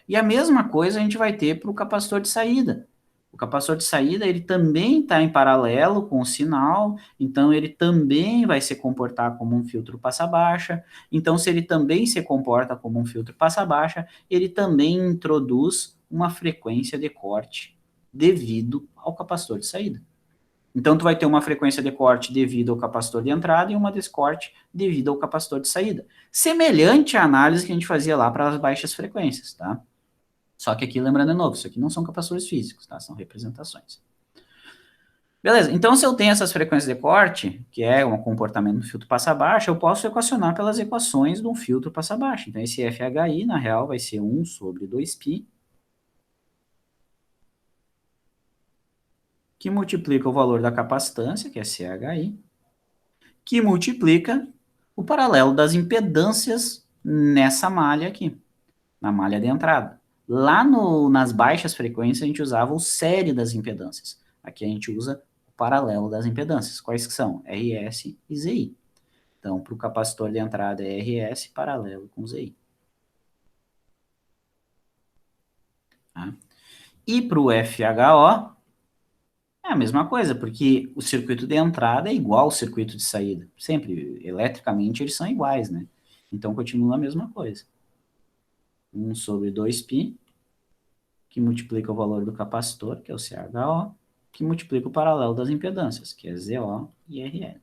E a mesma coisa a gente vai ter para o capacitor de saída. O capacitor de saída, ele também está em paralelo com o sinal, então ele também vai se comportar como um filtro passa-baixa. Então, se ele também se comporta como um filtro passa-baixa, ele também introduz uma frequência de corte devido ao capacitor de saída. Então, tu vai ter uma frequência de corte devido ao capacitor de entrada e uma de corte devido ao capacitor de saída. Semelhante à análise que a gente fazia lá para as baixas frequências, tá? Só que aqui, lembrando de novo, isso aqui não são capacitores físicos, tá? São representações. Beleza, então se eu tenho essas frequências de corte, que é um comportamento do filtro passa-baixa, eu posso equacionar pelas equações de um filtro passa-baixa. Então, esse FHI, na real, vai ser 1 sobre 2π, que multiplica o valor da capacitância, que é CHI, que multiplica o paralelo das impedâncias nessa malha aqui, na malha de entrada. Lá nas baixas frequências, a gente usava o série das impedâncias. Aqui a gente usa o paralelo das impedâncias. Quais que são? RS e ZI. Então, para o capacitor de entrada é RS paralelo com ZI. Tá? E para o FHO, é a mesma coisa, porque o circuito de entrada é igual ao circuito de saída. Sempre, eletricamente, eles são iguais, né? Então, continua a mesma coisa. 1 sobre 2π, que multiplica o valor do capacitor, que é o CHO, que multiplica o paralelo das impedâncias, que é ZO e RL.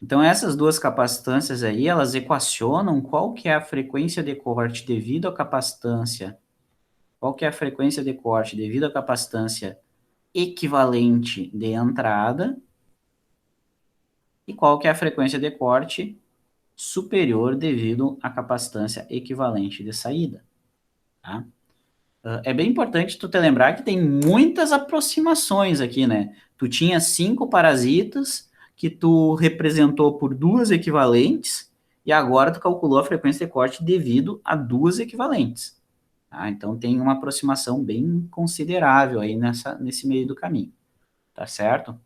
Então, essas duas capacitâncias aí, elas equacionam qual que é a frequência de corte devido à capacitância, qual que é a frequência de corte devido à capacitância equivalente de entrada e qual que é a frequência de corte superior devido à capacitância equivalente de saída. Tá? É bem importante tu te lembrar que tem muitas aproximações aqui, né? Tu tinha 5 parasitas que tu representou por duas equivalentes e agora tu calculou a frequência de corte devido a duas equivalentes. Tá? Então tem uma aproximação bem considerável aí nesse meio do caminho. Tá certo?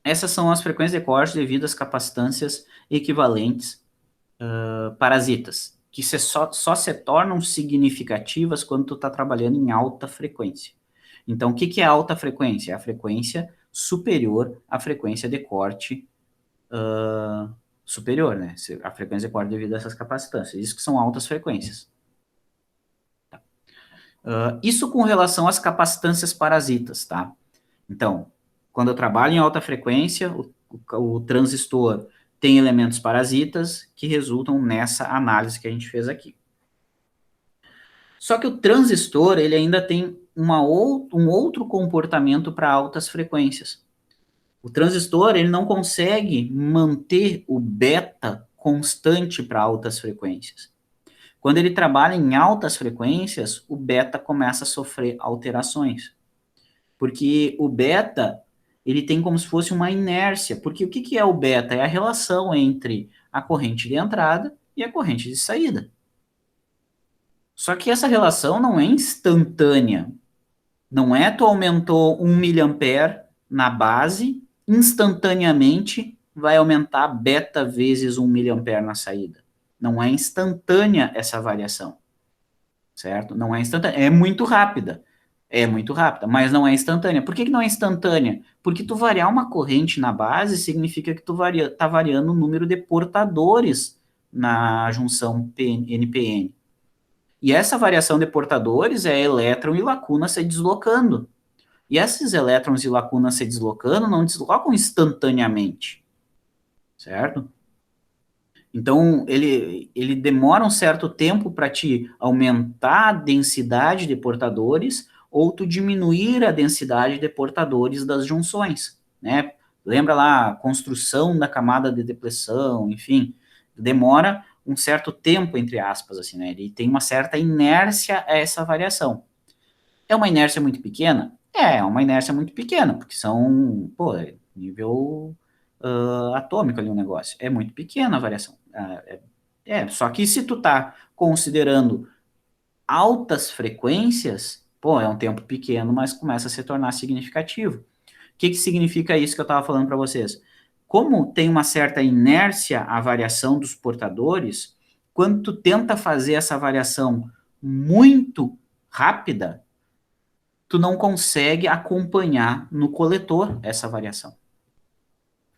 Essas são as frequências de corte devido às capacitâncias equivalentes parasitas. que só se tornam significativas quando tu está trabalhando em alta frequência. Então, o que é alta frequência? É a frequência superior à frequência de corte superior, né? A frequência de corte devido a essas capacitâncias. Isso que são altas frequências. Isso com relação às capacitâncias parasitas, tá? Então, quando eu trabalho em alta frequência, o transistor tem elementos parasitas que resultam nessa análise que a gente fez aqui. Só que o transistor, ele ainda tem um outro comportamento para altas frequências. O transistor, ele não consegue manter o beta constante para altas frequências. Quando ele trabalha em altas frequências, o beta começa a sofrer alterações. Porque o beta, ele tem como se fosse uma inércia. Porque o que é o beta? É a relação entre a corrente de entrada e a corrente de saída. Só que essa relação não é instantânea. Não é tu aumentou 1 miliampere na base, instantaneamente vai aumentar beta vezes 1 miliampere na saída. Não é instantânea essa variação, certo? Não é instantânea, é muito rápida, mas não é instantânea. Por que não é instantânea? Porque tu variar uma corrente na base significa que tu tá variando o número de portadores na junção NPN. E essa variação de portadores é elétron e lacuna se deslocando. E esses elétrons e lacunas se deslocando não deslocam instantaneamente, certo? Então, ele demora um certo tempo para te aumentar a densidade de portadores ou tu diminuir a densidade de portadores das junções, né? Lembra lá a construção da camada de depressão, enfim, demora um certo tempo, entre aspas, assim, né? Ele tem uma certa inércia a essa variação. É uma inércia muito pequena? É uma inércia muito pequena, porque são, nível atômico ali o negócio. É muito pequena a variação. Só que se tu tá considerando altas frequências, é um tempo pequeno, mas começa a se tornar significativo. O que significa isso que eu estava falando para vocês? Como tem uma certa inércia a variação dos portadores, quando tu tenta fazer essa variação muito rápida, tu não consegue acompanhar no coletor essa variação.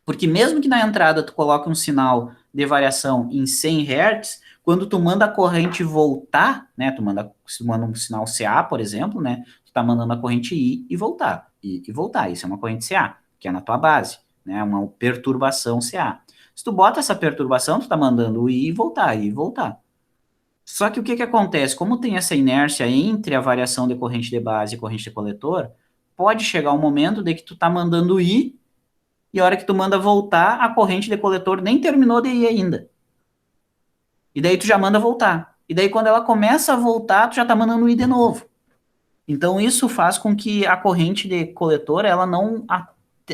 Porque mesmo que na entrada tu coloque um sinal de variação em 100 Hz, quando tu manda a corrente voltar, né, tu manda um sinal CA, por exemplo, né, tu tá mandando a corrente ir e voltar, isso é uma corrente CA, que é na tua base, né, uma perturbação CA. Se tu bota essa perturbação, tu tá mandando ir e voltar. Só que o que acontece? Como tem essa inércia entre a variação de corrente de base e corrente de coletor, pode chegar um momento de que tu tá mandando ir e a hora que tu manda voltar, a corrente de coletor nem terminou de ir ainda. E daí tu já manda voltar. E daí quando ela começa a voltar, tu já tá mandando ir de novo. Então isso faz com que a corrente de coletor ela não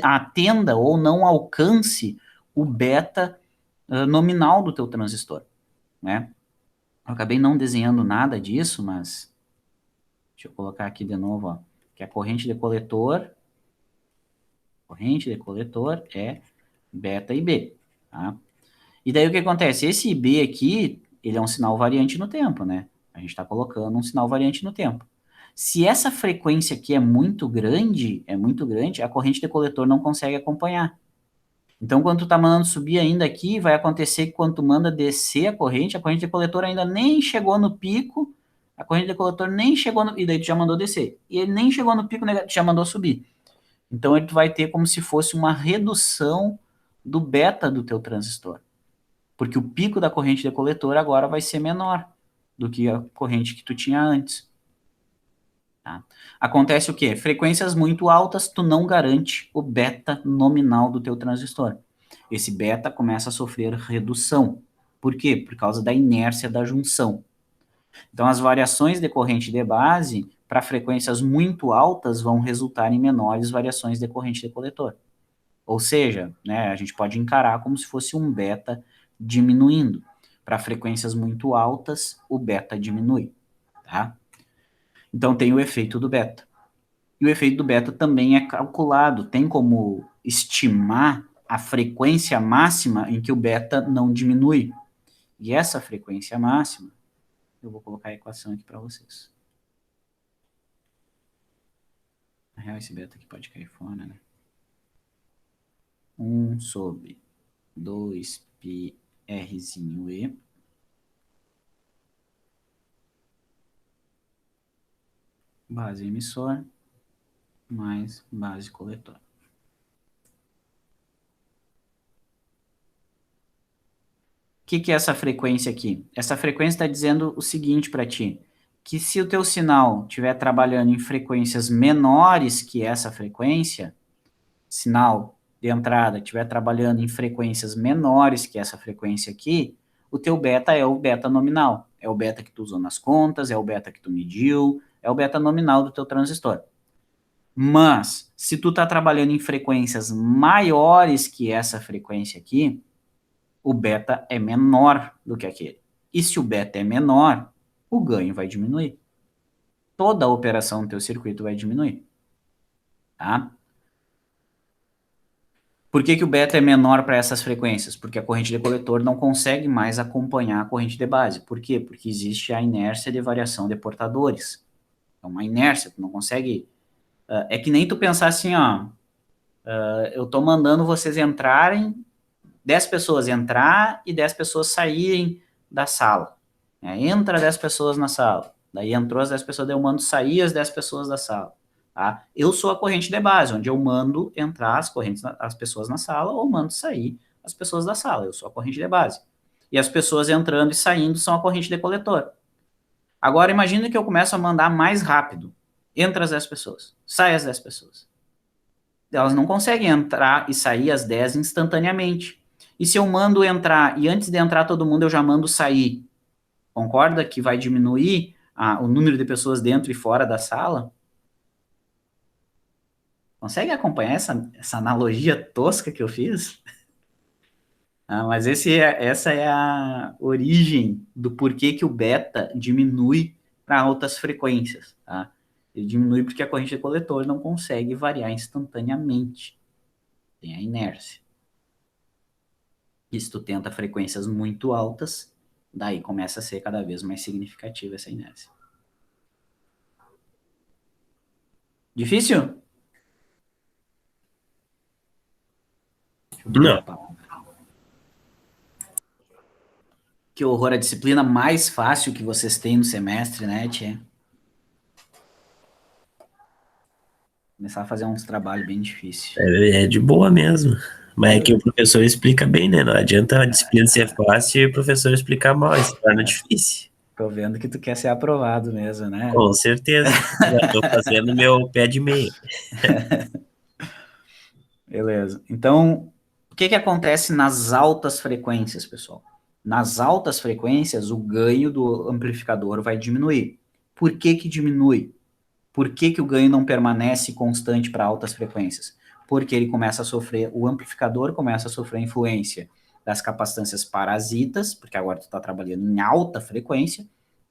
atenda ou não alcance o beta nominal do teu transistor, né? Eu acabei não desenhando nada disso, mas deixa eu colocar aqui de novo, ó, que a corrente de coletor é beta IB, tá? E daí o que acontece? Esse IB aqui, ele é um sinal variante no tempo, né? A gente está colocando um sinal variante no tempo. Se essa frequência aqui é muito grande, a corrente de coletor não consegue acompanhar. Então, quando tu tá mandando subir ainda aqui, vai acontecer que quando tu manda descer a corrente de coletor ainda nem chegou no pico, a corrente de coletor nem chegou no... E daí tu já mandou descer. E ele nem chegou no pico, tu já mandou subir. Então, ele vai ter como se fosse uma redução do beta do teu transistor. Porque o pico da corrente de coletor agora vai ser menor do que a corrente que tu tinha antes. Tá? Acontece o quê? Frequências muito altas, tu não garante o beta nominal do teu transistor. Esse beta começa a sofrer redução. Por quê? Por causa da inércia da junção. Então, as variações de corrente de base para frequências muito altas vão resultar em menores variações de corrente de coletor. Ou seja, né, a gente pode encarar como se fosse um beta diminuindo. Para frequências muito altas, o beta diminui. Tá? Então, tem o efeito do beta. E o efeito do beta também é calculado. Tem como estimar a frequência máxima em que o beta não diminui. E essa frequência máxima, eu vou colocar a equação aqui para vocês. Na real, esse beta aqui pode cair fora, né? 1 sobre 2πrzinho E base emissora mais base coletora. O que é essa frequência aqui? Essa frequência está dizendo o seguinte para ti, que se o teu sinal estiver trabalhando em frequências menores que essa frequência, sinal de entrada estiver trabalhando em frequências menores que essa frequência aqui, o teu beta é o beta nominal. É o beta que tu usou nas contas, é o beta que tu mediu, é o beta nominal do teu transistor. Mas, se tu está trabalhando em frequências maiores que essa frequência aqui, o beta é menor do que aquele. E se o beta é menor, o ganho vai diminuir. Toda a operação do teu circuito vai diminuir. Tá? Por que o beta é menor para essas frequências? Porque a corrente de coletor não consegue mais acompanhar a corrente de base. Por quê? Porque existe a inércia de variação de portadores. É uma inércia, tu não consegue... É que nem tu pensar assim, ó, eu tô mandando vocês entrarem, 10 pessoas entrar e 10 pessoas saírem da sala. Entra 10 pessoas na sala. Daí entrou as 10 pessoas, daí eu mando sair as 10 pessoas da sala. Tá? Eu sou a corrente de base, onde eu mando entrar as pessoas na sala ou mando sair as pessoas da sala. Eu sou a corrente de base. E as pessoas entrando e saindo são a corrente de coletor. Agora imagine que eu começo a mandar mais rápido. Entra as 10 pessoas, sai as 10 pessoas. Elas não conseguem entrar e sair as 10 instantaneamente. E se eu mando entrar e antes de entrar todo mundo eu já mando sair, concorda que vai diminuir o número de pessoas dentro e fora da sala? Consegue acompanhar essa analogia tosca que eu fiz? Mas essa é a origem do porquê que o beta diminui para altas frequências. Tá? Ele diminui porque a corrente de coletor não consegue variar instantaneamente. Tem a inércia. E se tu tenta frequências muito altas, daí começa a ser cada vez mais significativa essa inércia. Difícil? Não. Que horror, a disciplina mais fácil que vocês têm no semestre, né, Tchê? Começar a fazer uns trabalhos bem difíceis. É de boa mesmo. Mas é que o professor explica bem, né? Não adianta a disciplina ser fácil e o professor explicar mal, isso torna difícil. Tô vendo que tu quer ser aprovado mesmo, né? Com certeza. Já tô fazendo meu pé de meia. Beleza. Então, o que acontece nas altas frequências, pessoal? Nas altas frequências, o ganho do amplificador vai diminuir. Por que diminui? Por que o ganho não permanece constante para altas frequências? Porque ele começa a sofrer, o amplificador começa a sofrer a influência das capacitâncias parasitas, porque agora tu está trabalhando em alta frequência,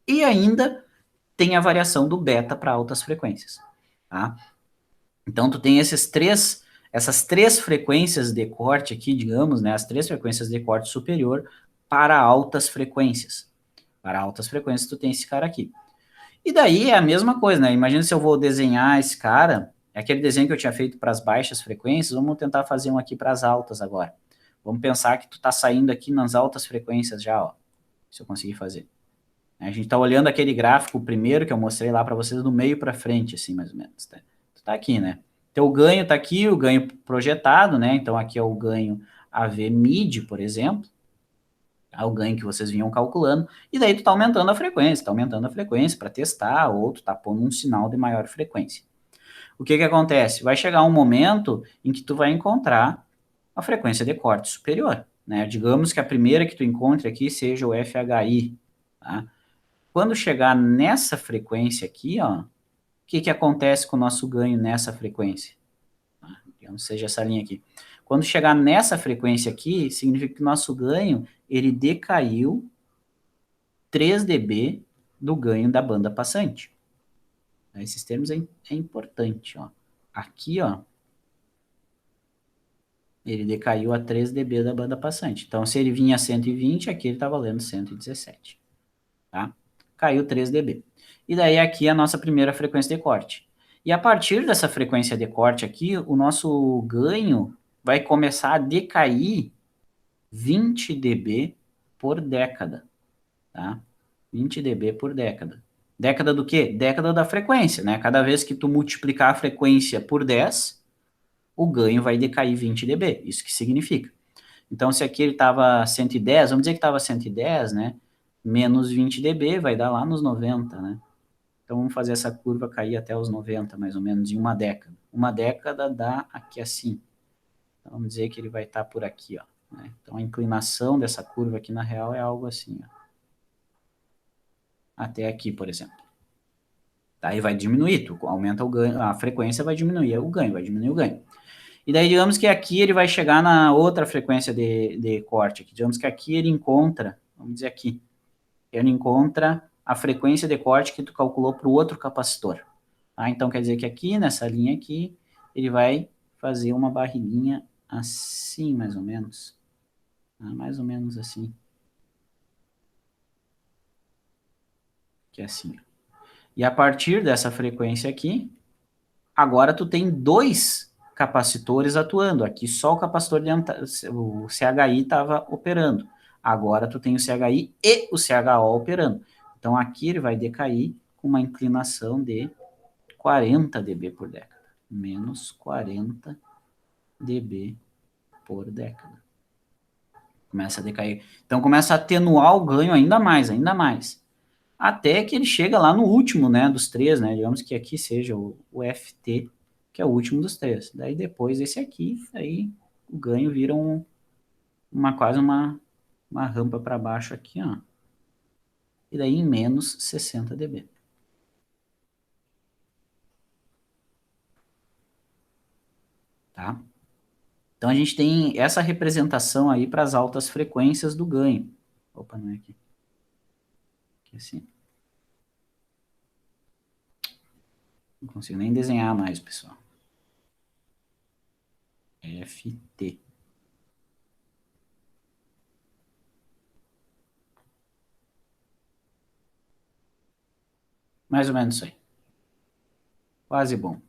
e ainda tem a variação do beta para altas frequências. Tá? Então, tu tem essas três frequências de corte aqui, digamos, né, as três frequências de corte superior para altas frequências. Para altas frequências, tu tem esse cara aqui. E daí é a mesma coisa, né? Imagina se eu vou desenhar esse cara, é aquele desenho que eu tinha feito para as baixas frequências, vamos tentar fazer um aqui para as altas agora. Vamos pensar que tu tá saindo aqui nas altas frequências já, ó. Se eu conseguir fazer. A gente tá olhando aquele gráfico primeiro que eu mostrei lá para vocês do meio para frente, assim, mais ou menos. Tá? Tu tá aqui, né? Então o ganho tá aqui, o ganho projetado, né? Então aqui é o ganho AV mid, por exemplo. O ganho que vocês vinham calculando, e daí tu tá aumentando a frequência, para testar, ou tu tá pondo um sinal de maior frequência. O que acontece? Vai chegar um momento em que tu vai encontrar a frequência de corte superior, né? Digamos que a primeira que tu encontre aqui seja o FHI, tá? Quando chegar nessa frequência aqui, ó, o que acontece com o nosso ganho nessa frequência? Digamos, seja essa linha aqui. Quando chegar nessa frequência aqui, significa que o nosso ganho, ele decaiu 3 dB do ganho da banda passante. Esses termos é importante, ó. Aqui, ó, Ele decaiu a 3 dB da banda passante. Então, se ele vinha a 120, aqui ele está valendo 117. Tá? Caiu 3 dB. E daí aqui a nossa primeira frequência de corte. E a partir dessa frequência de corte aqui, o nosso ganho vai começar a decair 20 dB por década. Tá? 20 dB por década. Década do quê? Década da frequência, né? Cada vez que tu multiplicar a frequência por 10, o ganho vai decair 20 dB. Isso que significa. Então, se aqui ele estava 110, vamos dizer que estava 110, né? Menos 20 dB vai dar lá nos 90, né? Então, vamos fazer essa curva cair até os 90, mais ou menos, em uma década. Uma década dá aqui assim. Então, vamos dizer que ele vai estar por aqui, ó. Né? Então, a inclinação dessa curva aqui, na real, é algo assim, ó. Até aqui, por exemplo. Daí vai diminuir, tu aumenta o ganho, a frequência vai diminuir o ganho, vai diminuir o ganho. E daí, digamos que aqui ele vai chegar na outra frequência de corte. Aqui. Digamos que aqui ele encontra, vamos dizer aqui, ele encontra a frequência de corte que tu calculou para o outro capacitor. Tá? Então, quer dizer que aqui, nessa linha aqui, ele vai fazer uma barriguinha assim, mais ou menos. Mais ou menos assim. Que é assim. E a partir dessa frequência aqui, agora tu tem dois capacitores atuando. Aqui só o capacitor de o CHI estava operando. Agora tu tem o CHI e o CHO operando. Então aqui ele vai decair com uma inclinação de 40 dB por década. Menos 40 dB por década. Começa a decair. Então começa a atenuar o ganho ainda mais, ainda mais. Até que ele chega lá no último, né, dos três, né? Digamos que aqui seja o FT, que é o último dos três. Daí depois esse aqui, aí o ganho vira quase uma rampa para baixo aqui, ó. E daí em menos 60 dB. Tá? Então a gente tem essa representação aí para as altas frequências do ganho. Opa, não é aqui. Aqui assim. Não consigo nem desenhar mais, pessoal. FT. Mais ou menos isso aí. Quase bom.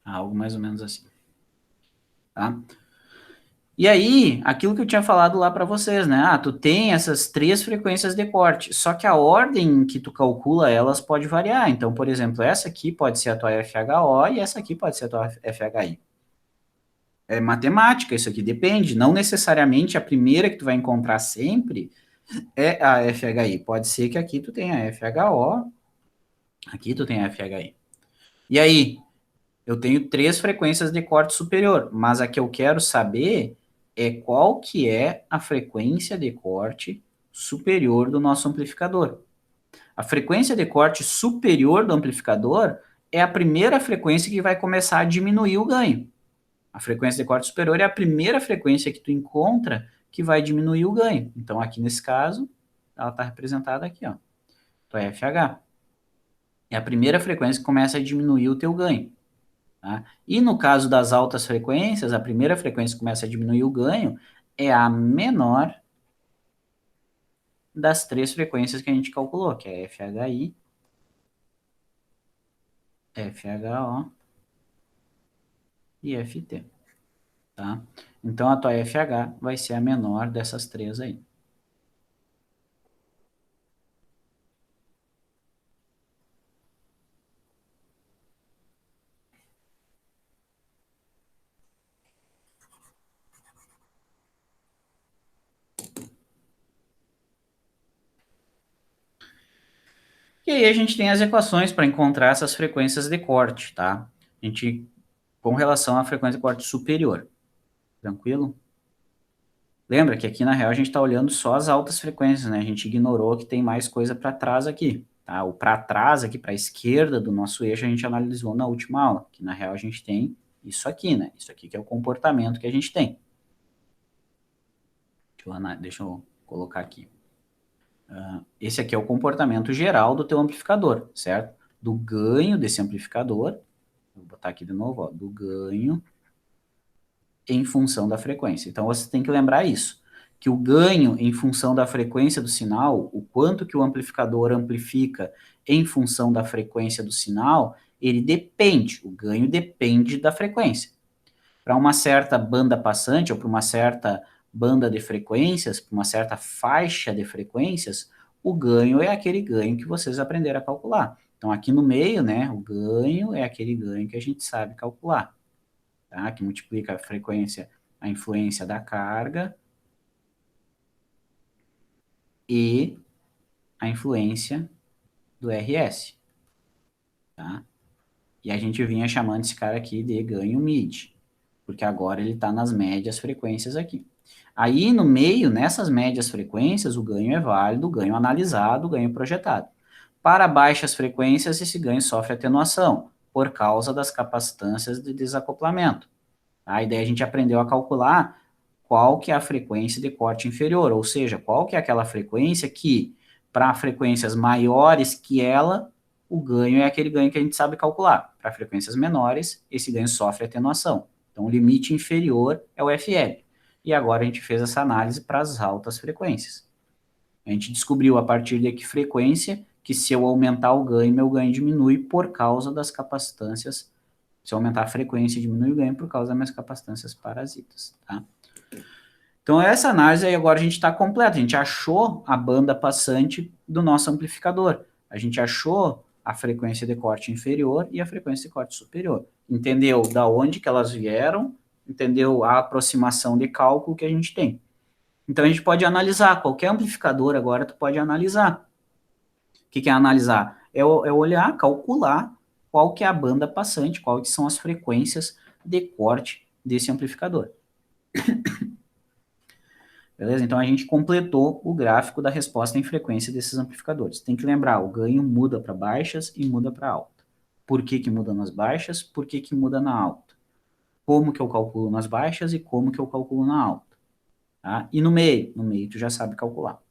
Algo mais ou menos assim. Tá? E aí, aquilo que eu tinha falado lá para vocês, né? Tu tem essas três frequências de corte, só que a ordem que tu calcula elas pode variar. Então, por exemplo, essa aqui pode ser a tua FHO e essa aqui pode ser a tua FHI. É matemática, isso aqui depende. Não necessariamente a primeira que tu vai encontrar sempre é a FHI. Pode ser que aqui tu tenha a FHO, aqui tu tenha a FHI. E aí, eu tenho três frequências de corte superior, mas a que eu quero saber é qual que é a frequência de corte superior do nosso amplificador. A frequência de corte superior do amplificador é a primeira frequência que vai começar a diminuir o ganho. A frequência de corte superior é a primeira frequência que tu encontra que vai diminuir o ganho. Então, aqui nesse caso, ela está representada aqui, ó. Tua FH. É a primeira frequência que começa a diminuir o teu ganho. Tá? E no caso das altas frequências, a primeira frequência que começa a diminuir o ganho é a menor das três frequências que a gente calculou, que é FHI, FHO e FT. Tá? Então, a tua FH vai ser a menor dessas três aí. E aí a gente tem as equações para encontrar essas frequências de corte, tá? A gente, com relação à frequência de corte superior. Tranquilo? Lembra que aqui, na real, a gente está olhando só as altas frequências, né? A gente ignorou que tem mais coisa para trás aqui, tá? O para trás aqui, para a esquerda do nosso eixo, a gente analisou na última aula, que na real a gente tem isso aqui, né? Isso aqui que é o comportamento que a gente tem. Deixa eu colocar aqui. Esse aqui é o comportamento geral do teu amplificador, certo? Do ganho desse amplificador, Vou botar aqui de novo, ó, do ganho em função da frequência. Então, você tem que lembrar isso, que o ganho em função da frequência do sinal, o quanto que o amplificador amplifica em função da frequência do sinal, ele depende, o ganho depende da frequência. Para uma certa banda passante ou para uma certa banda de frequências, para uma certa faixa de frequências, o ganho é aquele ganho que vocês aprenderam a calcular. Então, aqui no meio, né, o ganho é aquele ganho que a gente sabe calcular, tá? Que multiplica a frequência, a influência da carga e a influência do RS, tá? E a gente vinha chamando esse cara aqui de ganho mid, porque agora ele está nas médias frequências aqui. Aí, no meio, nessas médias frequências, o ganho é válido, o ganho analisado, o ganho projetado. Para baixas frequências, esse ganho sofre atenuação, por causa das capacitâncias de desacoplamento. Tá? E daí a gente aprendeu a calcular qual que é a frequência de corte inferior, ou seja, qual que é aquela frequência que, para frequências maiores que ela, o ganho é aquele ganho que a gente sabe calcular. Para frequências menores, esse ganho sofre atenuação. Então, o limite inferior é o FL. E agora a gente fez essa análise para as altas frequências. A gente descobriu a partir de que frequência que se eu aumentar o ganho, meu ganho diminui por causa das capacitâncias. Se eu aumentar a frequência, diminui o ganho por causa das minhas capacitâncias parasitas, tá? Então, essa análise aí agora a gente está completa. A gente achou a banda passante do nosso amplificador. A gente achou a frequência de corte inferior e a frequência de corte superior. Entendeu da onde que elas vieram, entendeu a aproximação de cálculo que a gente tem. Então, a gente pode analisar. Qualquer amplificador agora tu pode analisar. O que é analisar? É olhar, calcular qual que é a banda passante, quais que são as frequências de corte desse amplificador. Beleza? Então, a gente completou o gráfico da resposta em frequência desses amplificadores. Tem que lembrar, o ganho muda para baixas e muda para alta. Por que que muda nas baixas? Por que que muda na alta? Como que eu calculo nas baixas e como que eu calculo na alta? Tá? E no meio? No meio tu já sabe calcular.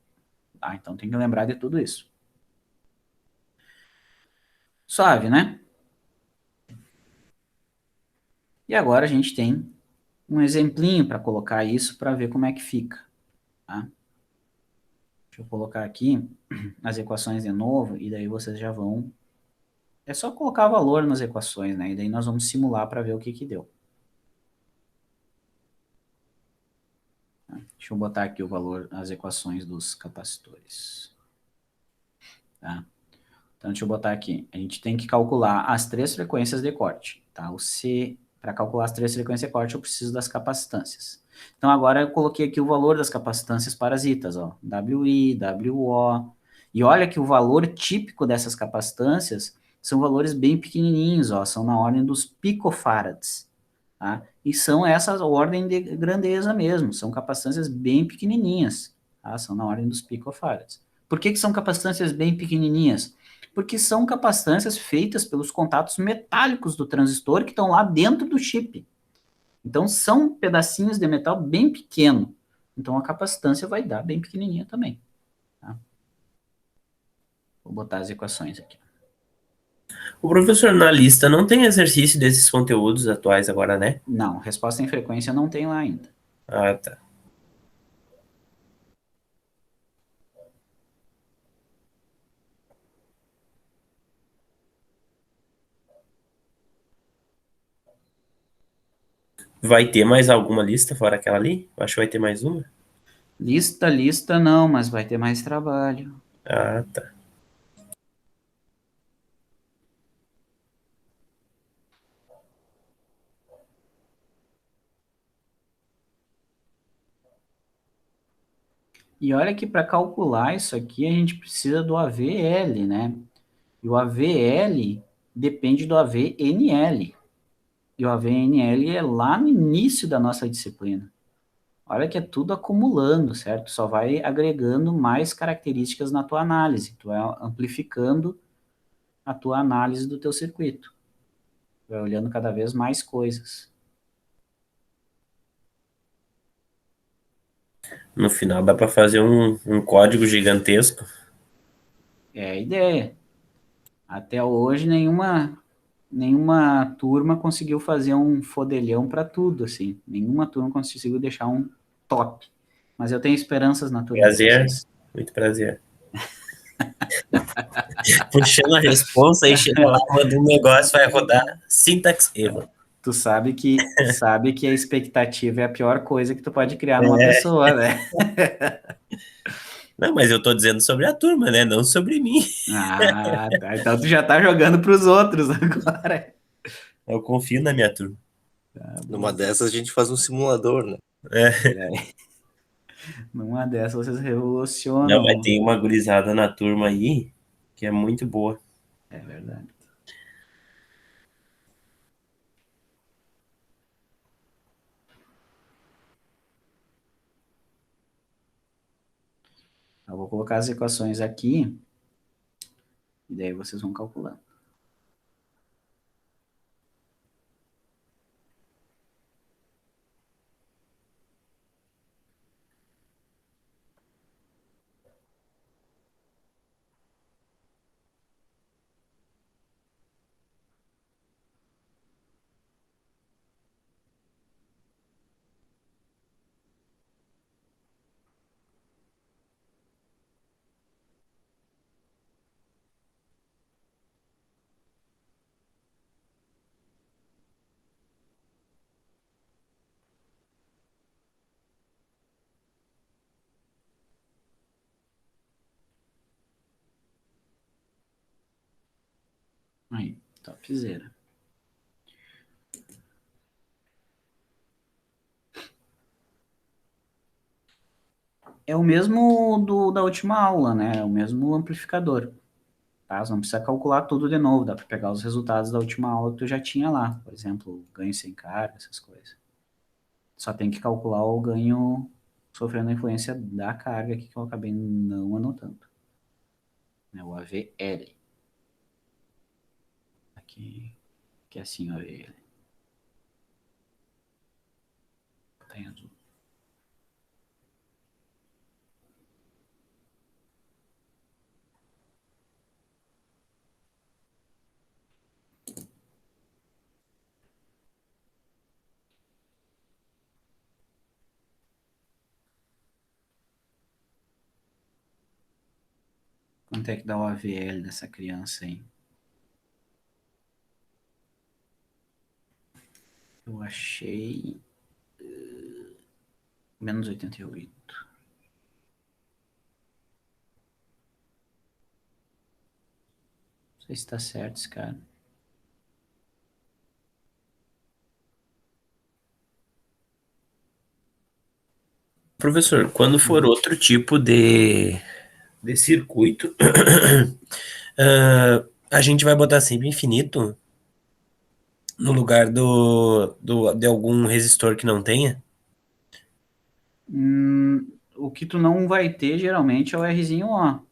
Tá? Então, tem que lembrar de tudo isso. Suave, né? E agora a gente tem um exemplinho para colocar isso para ver como é que fica. Tá? Deixa eu colocar aqui as equações de novo e daí vocês já vão... É só colocar valor nas equações, né? E daí nós vamos simular para ver o que que deu. Deixa eu botar aqui o valor, as equações dos capacitores. Tá? Então, deixa eu botar aqui. A gente tem que calcular as três frequências de corte. Tá? O C, para calcular as três frequências de corte, eu preciso das capacitâncias. Então, agora eu coloquei aqui o valor das capacitâncias parasitas, ó, WI, WO. E olha que o valor típico dessas capacitâncias são valores bem pequenininhos, ó, são na ordem dos picofarads. Tá? E são essa ordem de grandeza mesmo, são capacitâncias bem pequenininhas, tá? São na ordem dos picofarads. Por que que são capacitâncias bem pequenininhas? Porque são capacitâncias feitas pelos contatos metálicos do transistor que estão lá dentro do chip. Então, são pedacinhos de metal bem pequeno. Então, a capacitância vai dar bem pequenininha também. Tá? Vou botar as equações aqui. O professor, na lista não tem exercício desses conteúdos atuais agora, né? Não, resposta em frequência não tem lá ainda. Ah, tá. Vai ter mais alguma lista fora aquela ali? Eu acho que vai ter mais uma. Lista não, mas vai ter mais trabalho. Ah, tá. E olha que para calcular isso aqui a gente precisa do AVL, né? E o AVL depende do AVNL. E o AVNL é lá no início da nossa disciplina. Olha que é tudo acumulando, certo? Só vai agregando mais características na tua análise. Tu vai amplificando a tua análise do teu circuito. Vai olhando cada vez mais coisas. No final dá para fazer um código gigantesco. É a ideia. Até hoje, nenhuma nenhuma turma conseguiu fazer um fodelhão para tudo, assim. Nenhuma turma conseguiu deixar um top. Mas eu tenho esperanças na turma de Prazer, vocês. muito prazer. Puxando a responsa, aí chega lá, manda um negócio, vai rodar sintaxe erro. Tu sabe que a expectativa é a pior coisa que tu pode criar numa É. pessoa, né? Não, mas eu tô dizendo sobre a turma, né? Não sobre mim. Ah, tá. Então tu já tá jogando pros outros agora. Eu confio na minha turma. Tá Numa bom. dessas a gente faz um simulador, né? É. Olha aí. Numa dessas vocês Não, mas revolucionam. tem uma gurizada na turma aí que é muito boa. É verdade. Eu vou colocar as equações aqui e daí vocês vão calculando. Aí, topzera. É o mesmo da última aula, né? É o mesmo amplificador. Tá? Você não precisa calcular tudo de novo. Dá para pegar os resultados da última aula que tu já tinha lá. Por exemplo, ganho sem carga, essas coisas. Só tem que calcular o ganho sofrendo a influência da carga aqui que eu acabei não anotando. É o AVL. Aqui, que é assim o AVL. Tá em azul. Quanto é que dá o AVL dessa criança aí? Eu achei menos 88. Não sei se tá certo esse cara. Professor, quando for outro tipo de circuito, a gente vai botar sempre infinito no lugar de algum resistor que não tenha? O que tu não vai ter geralmente é o Rzinho O.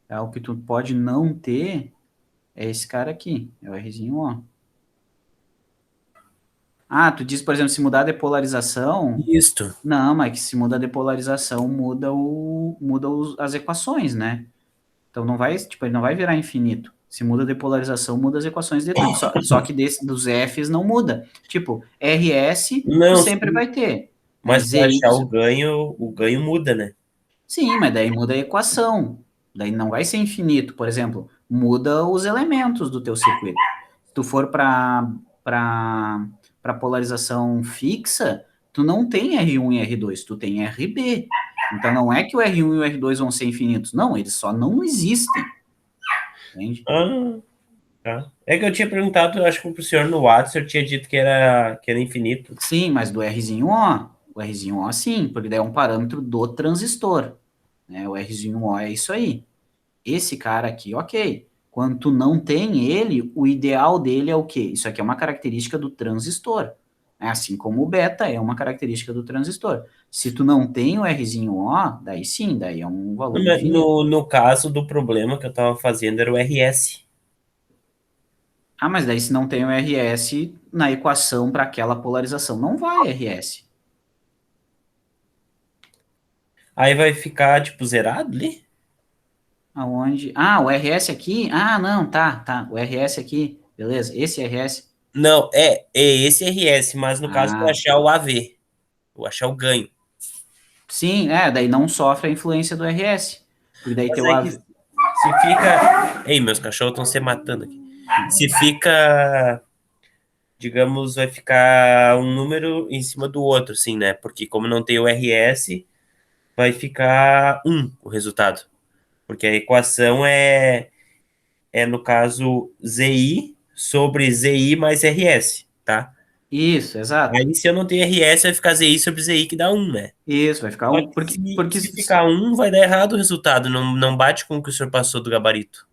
É, o que tu pode não ter é esse cara aqui, é o Rzinho O. Ah, tu diz, por exemplo, se mudar a depolarização. Isto. Não, mas que se muda a depolarização, as equações, né? Então não vai, tipo, ele não vai virar infinito. Se muda a depolarização, muda as equações de tudo. Só que dos Fs não muda. Tipo, RS tu Não, sempre vai ter. mas para ZY. achar o ganho muda, né? Sim, mas daí muda a equação. Daí não vai ser infinito, por exemplo, muda os elementos do teu circuito. Se tu for para polarização fixa, tu não tem R1 e R2, tu tem RB. Então não é que o R1 e o R2 vão ser infinitos, não, eles só não existem. Entende? Ah, tá. É que eu tinha perguntado, eu acho que pro senhor no WhatsApp eu tinha dito que era infinito. Sim, mas do Rzinho O, o Rzinho O sim, porque daí é um parâmetro do transistor, né? O Rzinho O é isso aí. Esse cara aqui, ok. Quando tu não tem ele, o ideal dele é o quê? Isso aqui é uma característica do transistor. É assim como o beta é uma característica do transistor. Se tu não tem o Rzinho O, daí sim, daí é um valor infinito. No caso do problema que eu estava fazendo era o RS. Ah, mas daí se não tem o RS na equação para aquela polarização, não vai RS. Aí vai ficar, tipo, zerado ali? Aonde? Ah, o RS aqui? Ah, não, tá. O RS aqui. Beleza? Esse RS? Não, é esse RS, mas no caso eu Ah, achar o AV, eu achar o ganho. sim, daí não sofre a influência do RS. Porque daí Mas teu é que AV. se fica. Ei, meus cachorros estão se matando aqui. Se fica, digamos, vai ficar um número em cima do outro, assim, né? Porque como não tem o RS, vai ficar o resultado. Porque a equação é no caso, ZI sobre ZI mais RS, tá? Isso, exato. Aí se eu não tenho RS, vai ficar ZI sobre ZI, que dá né? Isso, vai ficar Só um. que Porque, porque se ficar vai dar errado o resultado. Não bate com o que o senhor passou do gabarito.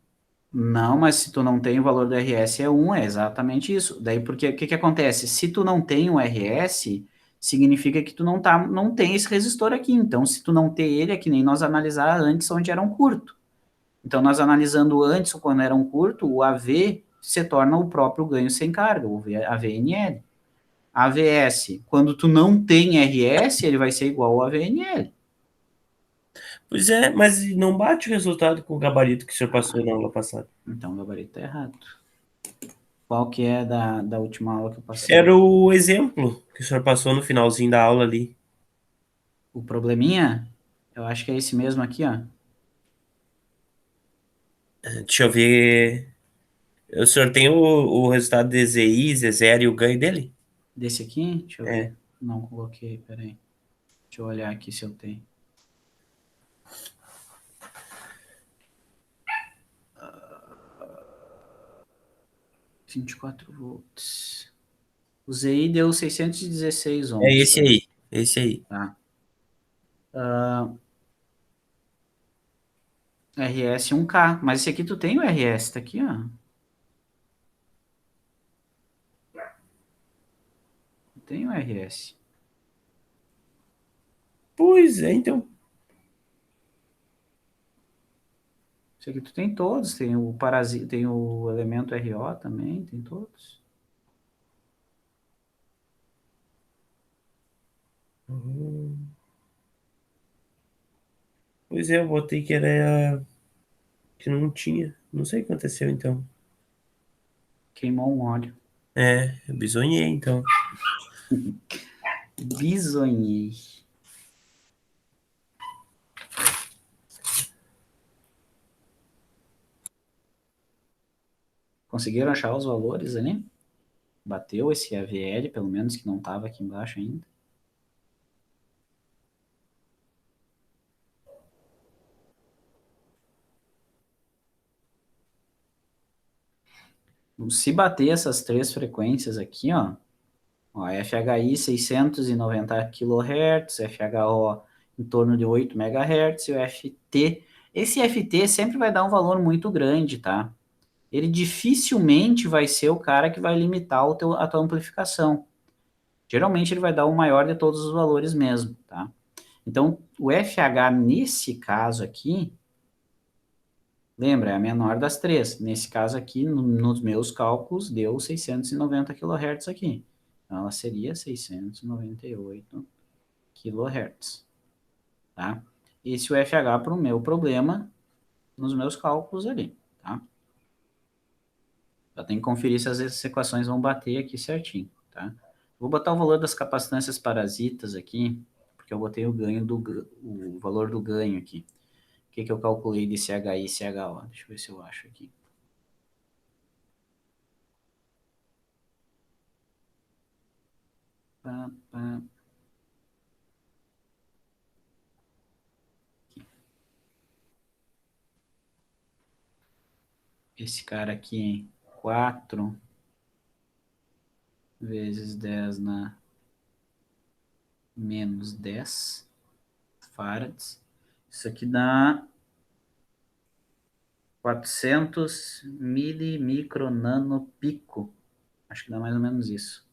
não, mas se tu não tem o valor do RS é um, é exatamente isso. Daí, porque o que que acontece? Se tu não tem o RS, significa que tu não tem esse resistor aqui. Então, se tu não ter ele, é que nem nós analisar antes onde era um curto. Então, nós analisando antes quando era um curto, o AV se torna o próprio ganho sem carga, o AVNL. AVS, quando tu não tem RS, ele vai ser igual ao AVNL. Pois é, mas não bate o resultado com o gabarito que o senhor passou na aula passada. Então, o gabarito tá errado. Qual que é da última aula que eu passei? Era o exemplo que o senhor passou no finalzinho da aula ali. O probleminha, eu acho que é esse mesmo aqui, ó. Deixa eu ver. O senhor tem o resultado de ZI, Z0 e o ganho dele? Desse aqui, deixa eu É. ver. Não coloquei, peraí. Deixa eu olhar aqui se eu tenho. 24 volts. O ZI deu 616 É ohms, esse tá? aí. Esse aí. Tá. RS 1K. Mas esse aqui tu tem o RS, tá aqui, ó. Tem o RS. Pois é, então. Esse aqui tu tem todos. Tem o parasita, tem o elemento RO também, tem todos. Pois é, eu botei que era. Que não tinha. Não sei o que aconteceu então. Queimou um óleo. Eu bisonhei então. Bisonhei. Conseguiram achar os valores ali? Bateu esse AVL, pelo menos, que não estava aqui embaixo ainda. Se bater essas três frequências aqui, ó, FHI 690 kHz, FHO em torno de 8 MHz e o FT. Esse FT sempre vai dar um valor muito grande, tá? Ele dificilmente vai ser o cara que vai limitar a tua amplificação. Geralmente ele vai dar o maior de todos os valores mesmo, tá? Então, o FH nesse caso aqui, lembra, é a menor das três. Nesse caso aqui, nos meus cálculos, deu 690 kHz aqui. Então, ela seria 698 kHz, tá? Esse é o FH para o meu problema nos meus cálculos ali, tá? Eu tenho que conferir se as equações vão bater aqui certinho, tá? Vou botar o valor das capacitâncias parasitas aqui, porque eu botei o valor do ganho aqui. O que que eu calculei de CHI e CHO? Deixa eu ver se eu acho aqui. Pá, pá. Esse cara aqui, 4 vezes 10 na menos 10 farads. Isso aqui dá 400 milimicronanopico. Acho que dá mais ou menos isso.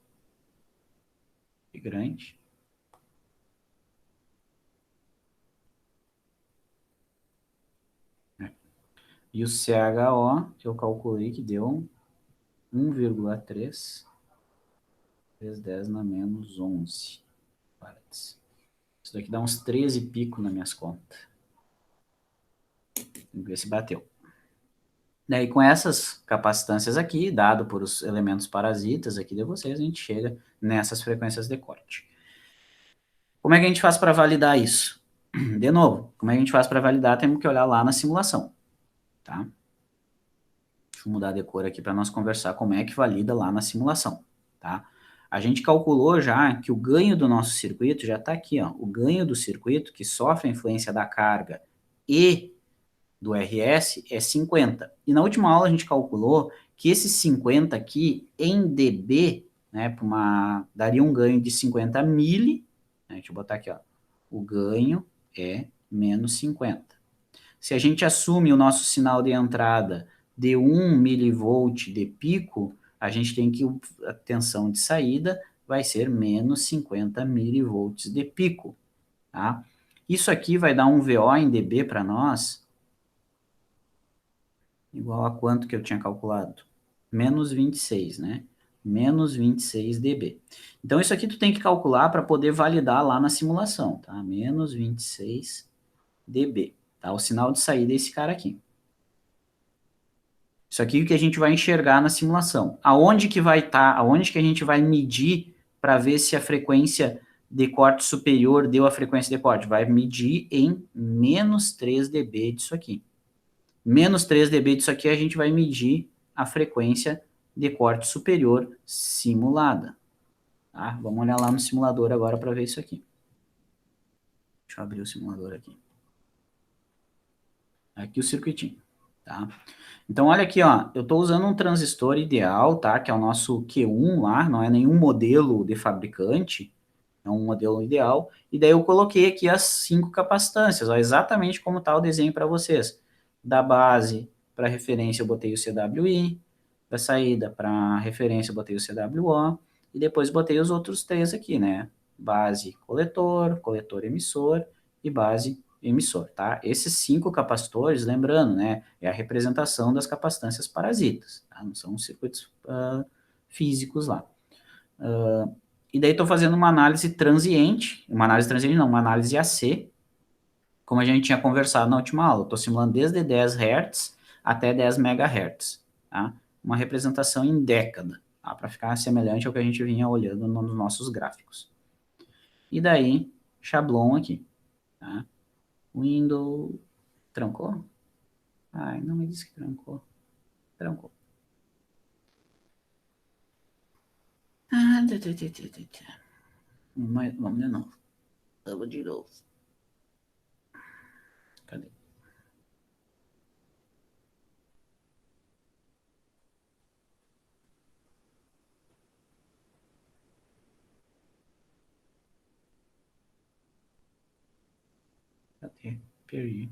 Que grande. E o CHO, que eu calculei que deu 1,3 vezes 10 na menos 11 farads. Isso daqui dá uns 13 pico nas minhas contas. Vamos ver se bateu. Daí, com essas capacitâncias aqui, dado por os elementos parasitas aqui de vocês, a gente chega nessas frequências de corte. Como é que a gente faz para validar isso? De novo, como é que a gente faz para validar? Temos que olhar lá na simulação, tá? Deixa eu mudar de cor aqui para nós conversar como é que valida lá na simulação, tá? A gente calculou já que o ganho do nosso circuito já está aqui, ó. O ganho do circuito que sofre a influência da carga e do RS é 50. E na última aula a gente calculou que esse 50 aqui em dB, né, daria um ganho de 50 mili, né, deixa eu botar aqui, ó, o ganho é menos 50. Se a gente assume o nosso sinal de entrada de 1 milivolt de pico, a gente tem que a tensão de saída vai ser menos 50 milivolts de pico, tá? Isso aqui vai dar um VO em dB para nós, igual a quanto que eu tinha calculado? Menos 26, né? Menos 26 dB. Então, isso aqui tu tem que calcular para poder validar lá na simulação, tá? Menos 26 dB, tá? O sinal de saída é esse cara aqui. Isso aqui é o que a gente vai enxergar na simulação. Aonde que vai estar, aonde que a gente vai medir para ver se a frequência de corte superior deu a frequência de corte? Vai medir em menos 3 dB disso aqui. Menos 3 dB disso aqui, a gente vai medir a frequência de corte superior simulada. Tá? Vamos olhar lá no simulador agora para ver isso aqui. Deixa eu abrir o simulador aqui. Aqui o circuitinho, tá? Então, olha aqui, ó, eu estou usando um transistor ideal, tá? Que é o nosso Q1 lá, não é nenhum modelo de fabricante, é um modelo ideal. E daí eu coloquei aqui as 5 capacitâncias, ó, exatamente como está o desenho para vocês. Da base para referência eu botei o CWI, da saída para referência eu botei o CWO, e depois botei os outros 3 aqui, né? Base coletor, coletor emissor e base emissor, tá? Esses 5 capacitores, lembrando, né, é a representação das capacitâncias parasitas, tá? Não são circuitos físicos lá. E daí estou fazendo uma análise transiente, uma análise AC, como a gente tinha conversado na última aula. Estou simulando desde 10 Hz até 10 MHz, tá? Uma representação em década, tá? Para ficar semelhante ao que a gente vinha olhando nos nossos gráficos. E daí, Shablon aqui, tá? Windows, trancou? Ai, não me disse que trancou. Trancou. Vamos de novo. Vamos de novo. Cadê? Cadê? Perdi.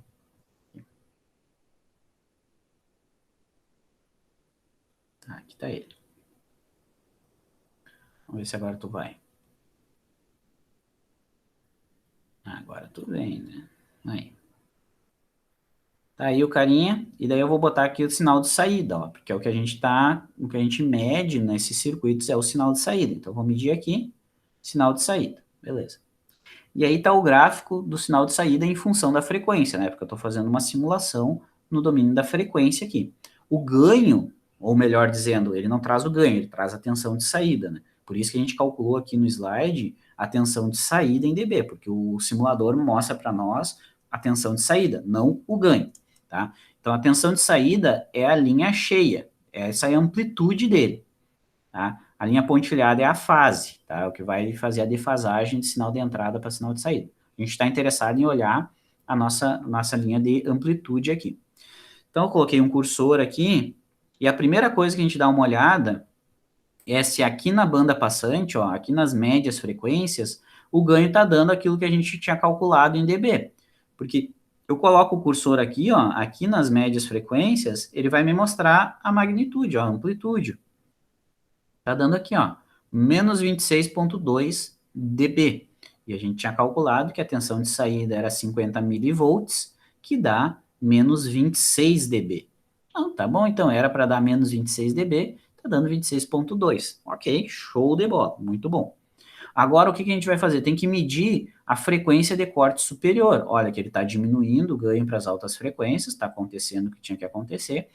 Aqui tá ele. Vamos ver se agora tu vai. Agora tu vem, né? Aí. Tá aí o carinha, e daí eu vou botar aqui o sinal de saída, ó, porque é o que a gente o que a gente mede nesses circuitos é o sinal de saída. Então, eu vou medir aqui, sinal de saída, beleza. E aí tá o gráfico do sinal de saída em função da frequência, né? Porque eu estou fazendo uma simulação no domínio da frequência aqui. O ganho, ou melhor dizendo, ele não traz o ganho, ele traz a tensão de saída, né? Por isso que a gente calculou aqui no slide a tensão de saída em dB, porque o simulador mostra para nós a tensão de saída, não o ganho, tá? Então, a tensão de saída é a linha cheia, essa é a amplitude dele, tá? A linha pontilhada é a fase, tá? O que vai fazer a defasagem de sinal de entrada para sinal de saída. A gente está interessado em olhar a nossa linha de amplitude aqui. Então, eu coloquei um cursor aqui, e a primeira coisa que a gente dá uma olhada é se aqui na banda passante, ó, aqui nas médias frequências, o ganho está dando aquilo que a gente tinha calculado em dB. Porque eu coloco o cursor aqui, ó, aqui nas médias frequências, ele vai me mostrar a magnitude, ó, a amplitude. Tá dando aqui, ó, menos 26,2 dB. E a gente tinha calculado que a tensão de saída era 50 milivolts, que dá menos 26 dB. Então, tá bom, então era para dar menos 26 dB, tá dando 26,2. Ok, show de bola, muito bom. Agora, o que a gente vai fazer? Tem que medir a frequência de corte superior. Olha que ele está diminuindo o ganho para as altas frequências, está acontecendo o que tinha que acontecer.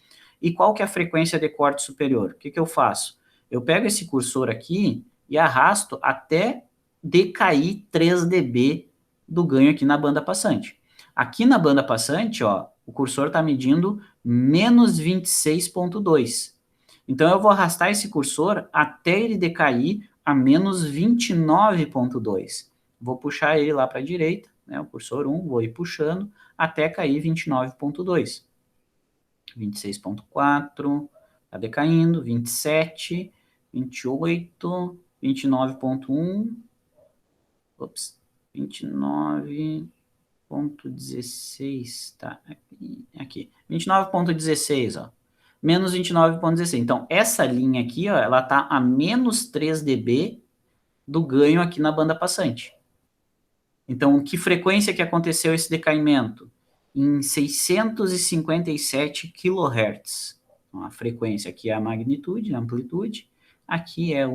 E qual que é a frequência de corte superior? O que eu faço? Eu pego esse cursor aqui e arrasto até decair 3 dB do ganho aqui na banda passante. Aqui na banda passante, ó, o cursor está medindo menos 26,2. Então, eu vou arrastar esse cursor até ele decair a menos 29,2. Vou puxar ele lá para a direita, né, o cursor 1, vou ir puxando até cair 29,2. 26,4, está decaindo, 27, 28, 29,1, ops, 29,16, tá, aqui, 29,16, ó, menos 29,16. Então, essa linha aqui, ó, ela tá a menos 3 dB do ganho aqui na banda passante. Então, que frequência que aconteceu esse decaimento? Em 657 kHz. Então, a frequência aqui é a magnitude, a amplitude, aqui é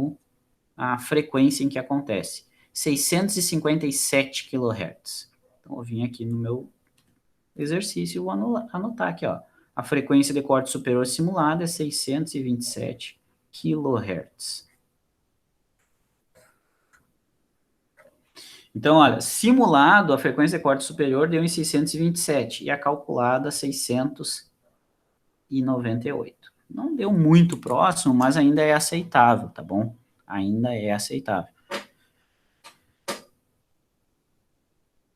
a frequência em que acontece. 657 kHz. Então, eu vim aqui no meu exercício e vou anotar aqui, ó. A frequência de corte superior simulada é 627 kHz. Então, olha, simulado, a frequência de corte superior deu em 627 e a calculada 698. Não deu muito próximo, mas ainda é aceitável, tá bom? Ainda é aceitável.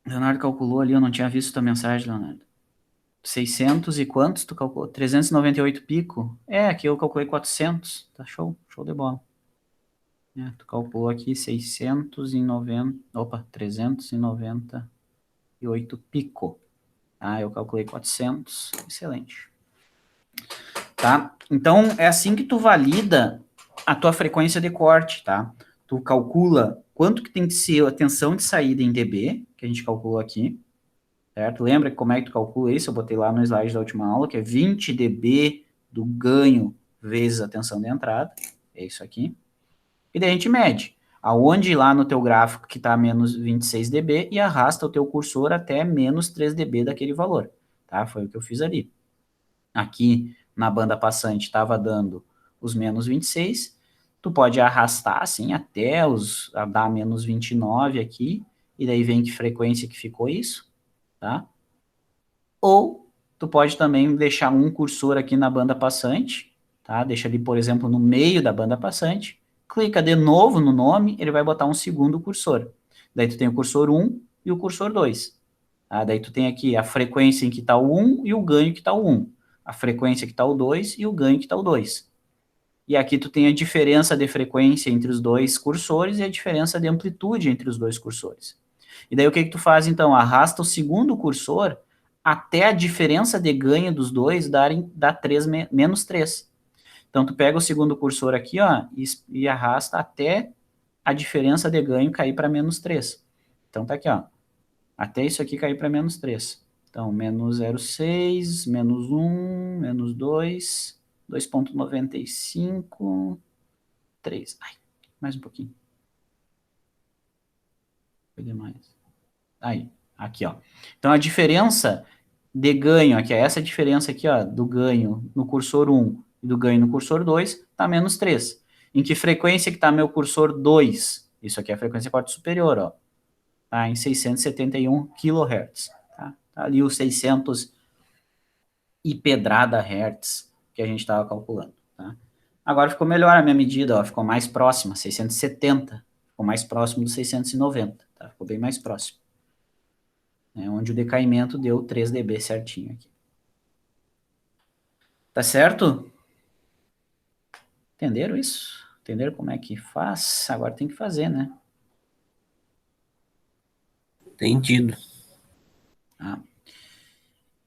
Leonardo calculou ali, eu não tinha visto a mensagem, Leonardo. 600 e quantos tu calculou? 398 pico? É, aqui eu calculei 400. Tá show, show de bola. É, tu calculou aqui 690, opa, 398 pico. Ah, eu calculei 400, excelente. Tá? Então, é assim que tu valida a tua frequência de corte, tá? Tu calcula quanto que tem que ser a tensão de saída em dB, que a gente calculou aqui, certo? Lembra como é que tu calcula isso? Eu botei lá no slide da última aula, que é 20 dB do ganho vezes a tensão de entrada, é isso aqui. E daí a gente mede, aonde lá no teu gráfico que está menos 26 dB e arrasta o teu cursor até menos 3 dB daquele valor, tá? Foi o que eu fiz ali. Aqui na banda passante estava dando os menos 26, tu pode arrastar assim até a dar menos 29 aqui, e daí vem que frequência que ficou isso, tá? Ou tu pode também deixar um cursor aqui na banda passante, tá? Deixa ali, por exemplo, no meio da banda passante, clica de novo no nome, ele vai botar um segundo cursor. Daí tu tem o cursor 1 e o cursor 2. Tá? Daí tu tem aqui a frequência em que está o 1 e o ganho que está o 1. A frequência que está o 2 e o ganho que está o 2. E aqui tu tem a diferença de frequência entre os dois cursores e a diferença de amplitude entre os dois cursores. E daí o que tu faz, então? Arrasta o segundo cursor até a diferença de ganho dos dois dá 3, menos 3. Então, tu pega o segundo cursor aqui, ó, e arrasta até a diferença de ganho cair para menos 3. Então, tá aqui, ó. Até isso aqui cair para menos 3. Então, menos 0,6, menos 1, menos 2, 2,95, 3. Ai, mais um pouquinho. Foi demais. Aí, aqui, ó. Então, a diferença de ganho, aqui, essa diferença aqui, ó, do ganho no cursor 1 e do ganho no cursor 2, tá menos 3. Em que frequência que tá meu cursor 2? Isso aqui é a frequência de corte superior, ó. Tá em 671 kHz. Tá? Tá ali os 600 e pedrada hertz que a gente estava calculando. Tá? Agora ficou melhor a minha medida, ó, ficou mais próxima, 670. Ficou mais próximo dos 690. Tá? Ficou bem mais próximo. Onde o decaimento deu 3 dB certinho aqui. Tá certo? Entenderam isso? Entenderam como é que faz? Agora tem que fazer, né? Entendido. Ah.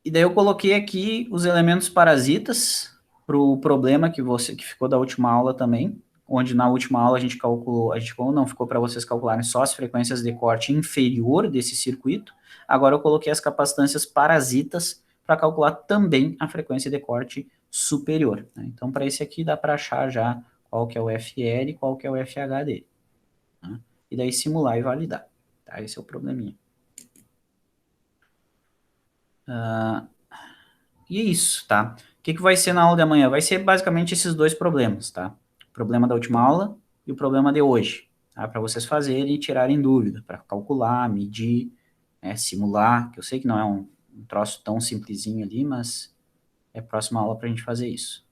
E daí eu coloquei aqui os elementos parasitas para o problema que ficou da última aula também, onde na última aula a gente calculou, não ficou para vocês calcularem só as frequências de corte inferior desse circuito. Agora eu coloquei as capacitâncias parasitas para calcular também a frequência de corte superior. Né? Então, para esse aqui dá para achar já qual que é o FL e qual que é o FH dele. Né? E daí simular e validar. Tá? Esse é o probleminha. E é isso, tá? que vai ser na aula de amanhã? Vai ser basicamente esses dois problemas, tá? O problema da última aula e o problema de hoje, tá? Para vocês fazerem e tirarem dúvida, para calcular, medir, né, simular, que eu sei que não é um troço tão simplesinho ali, mas é a próxima aula para a gente fazer isso.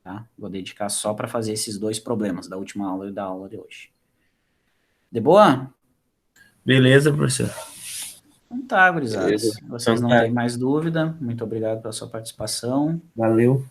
Tá? Vou dedicar só para fazer esses dois problemas, da última aula e da aula de hoje. De boa? Beleza, professor. Então tá, gurizadas. Beleza. Vocês Então não tá. têm mais dúvida. Muito obrigado pela sua participação. Valeu.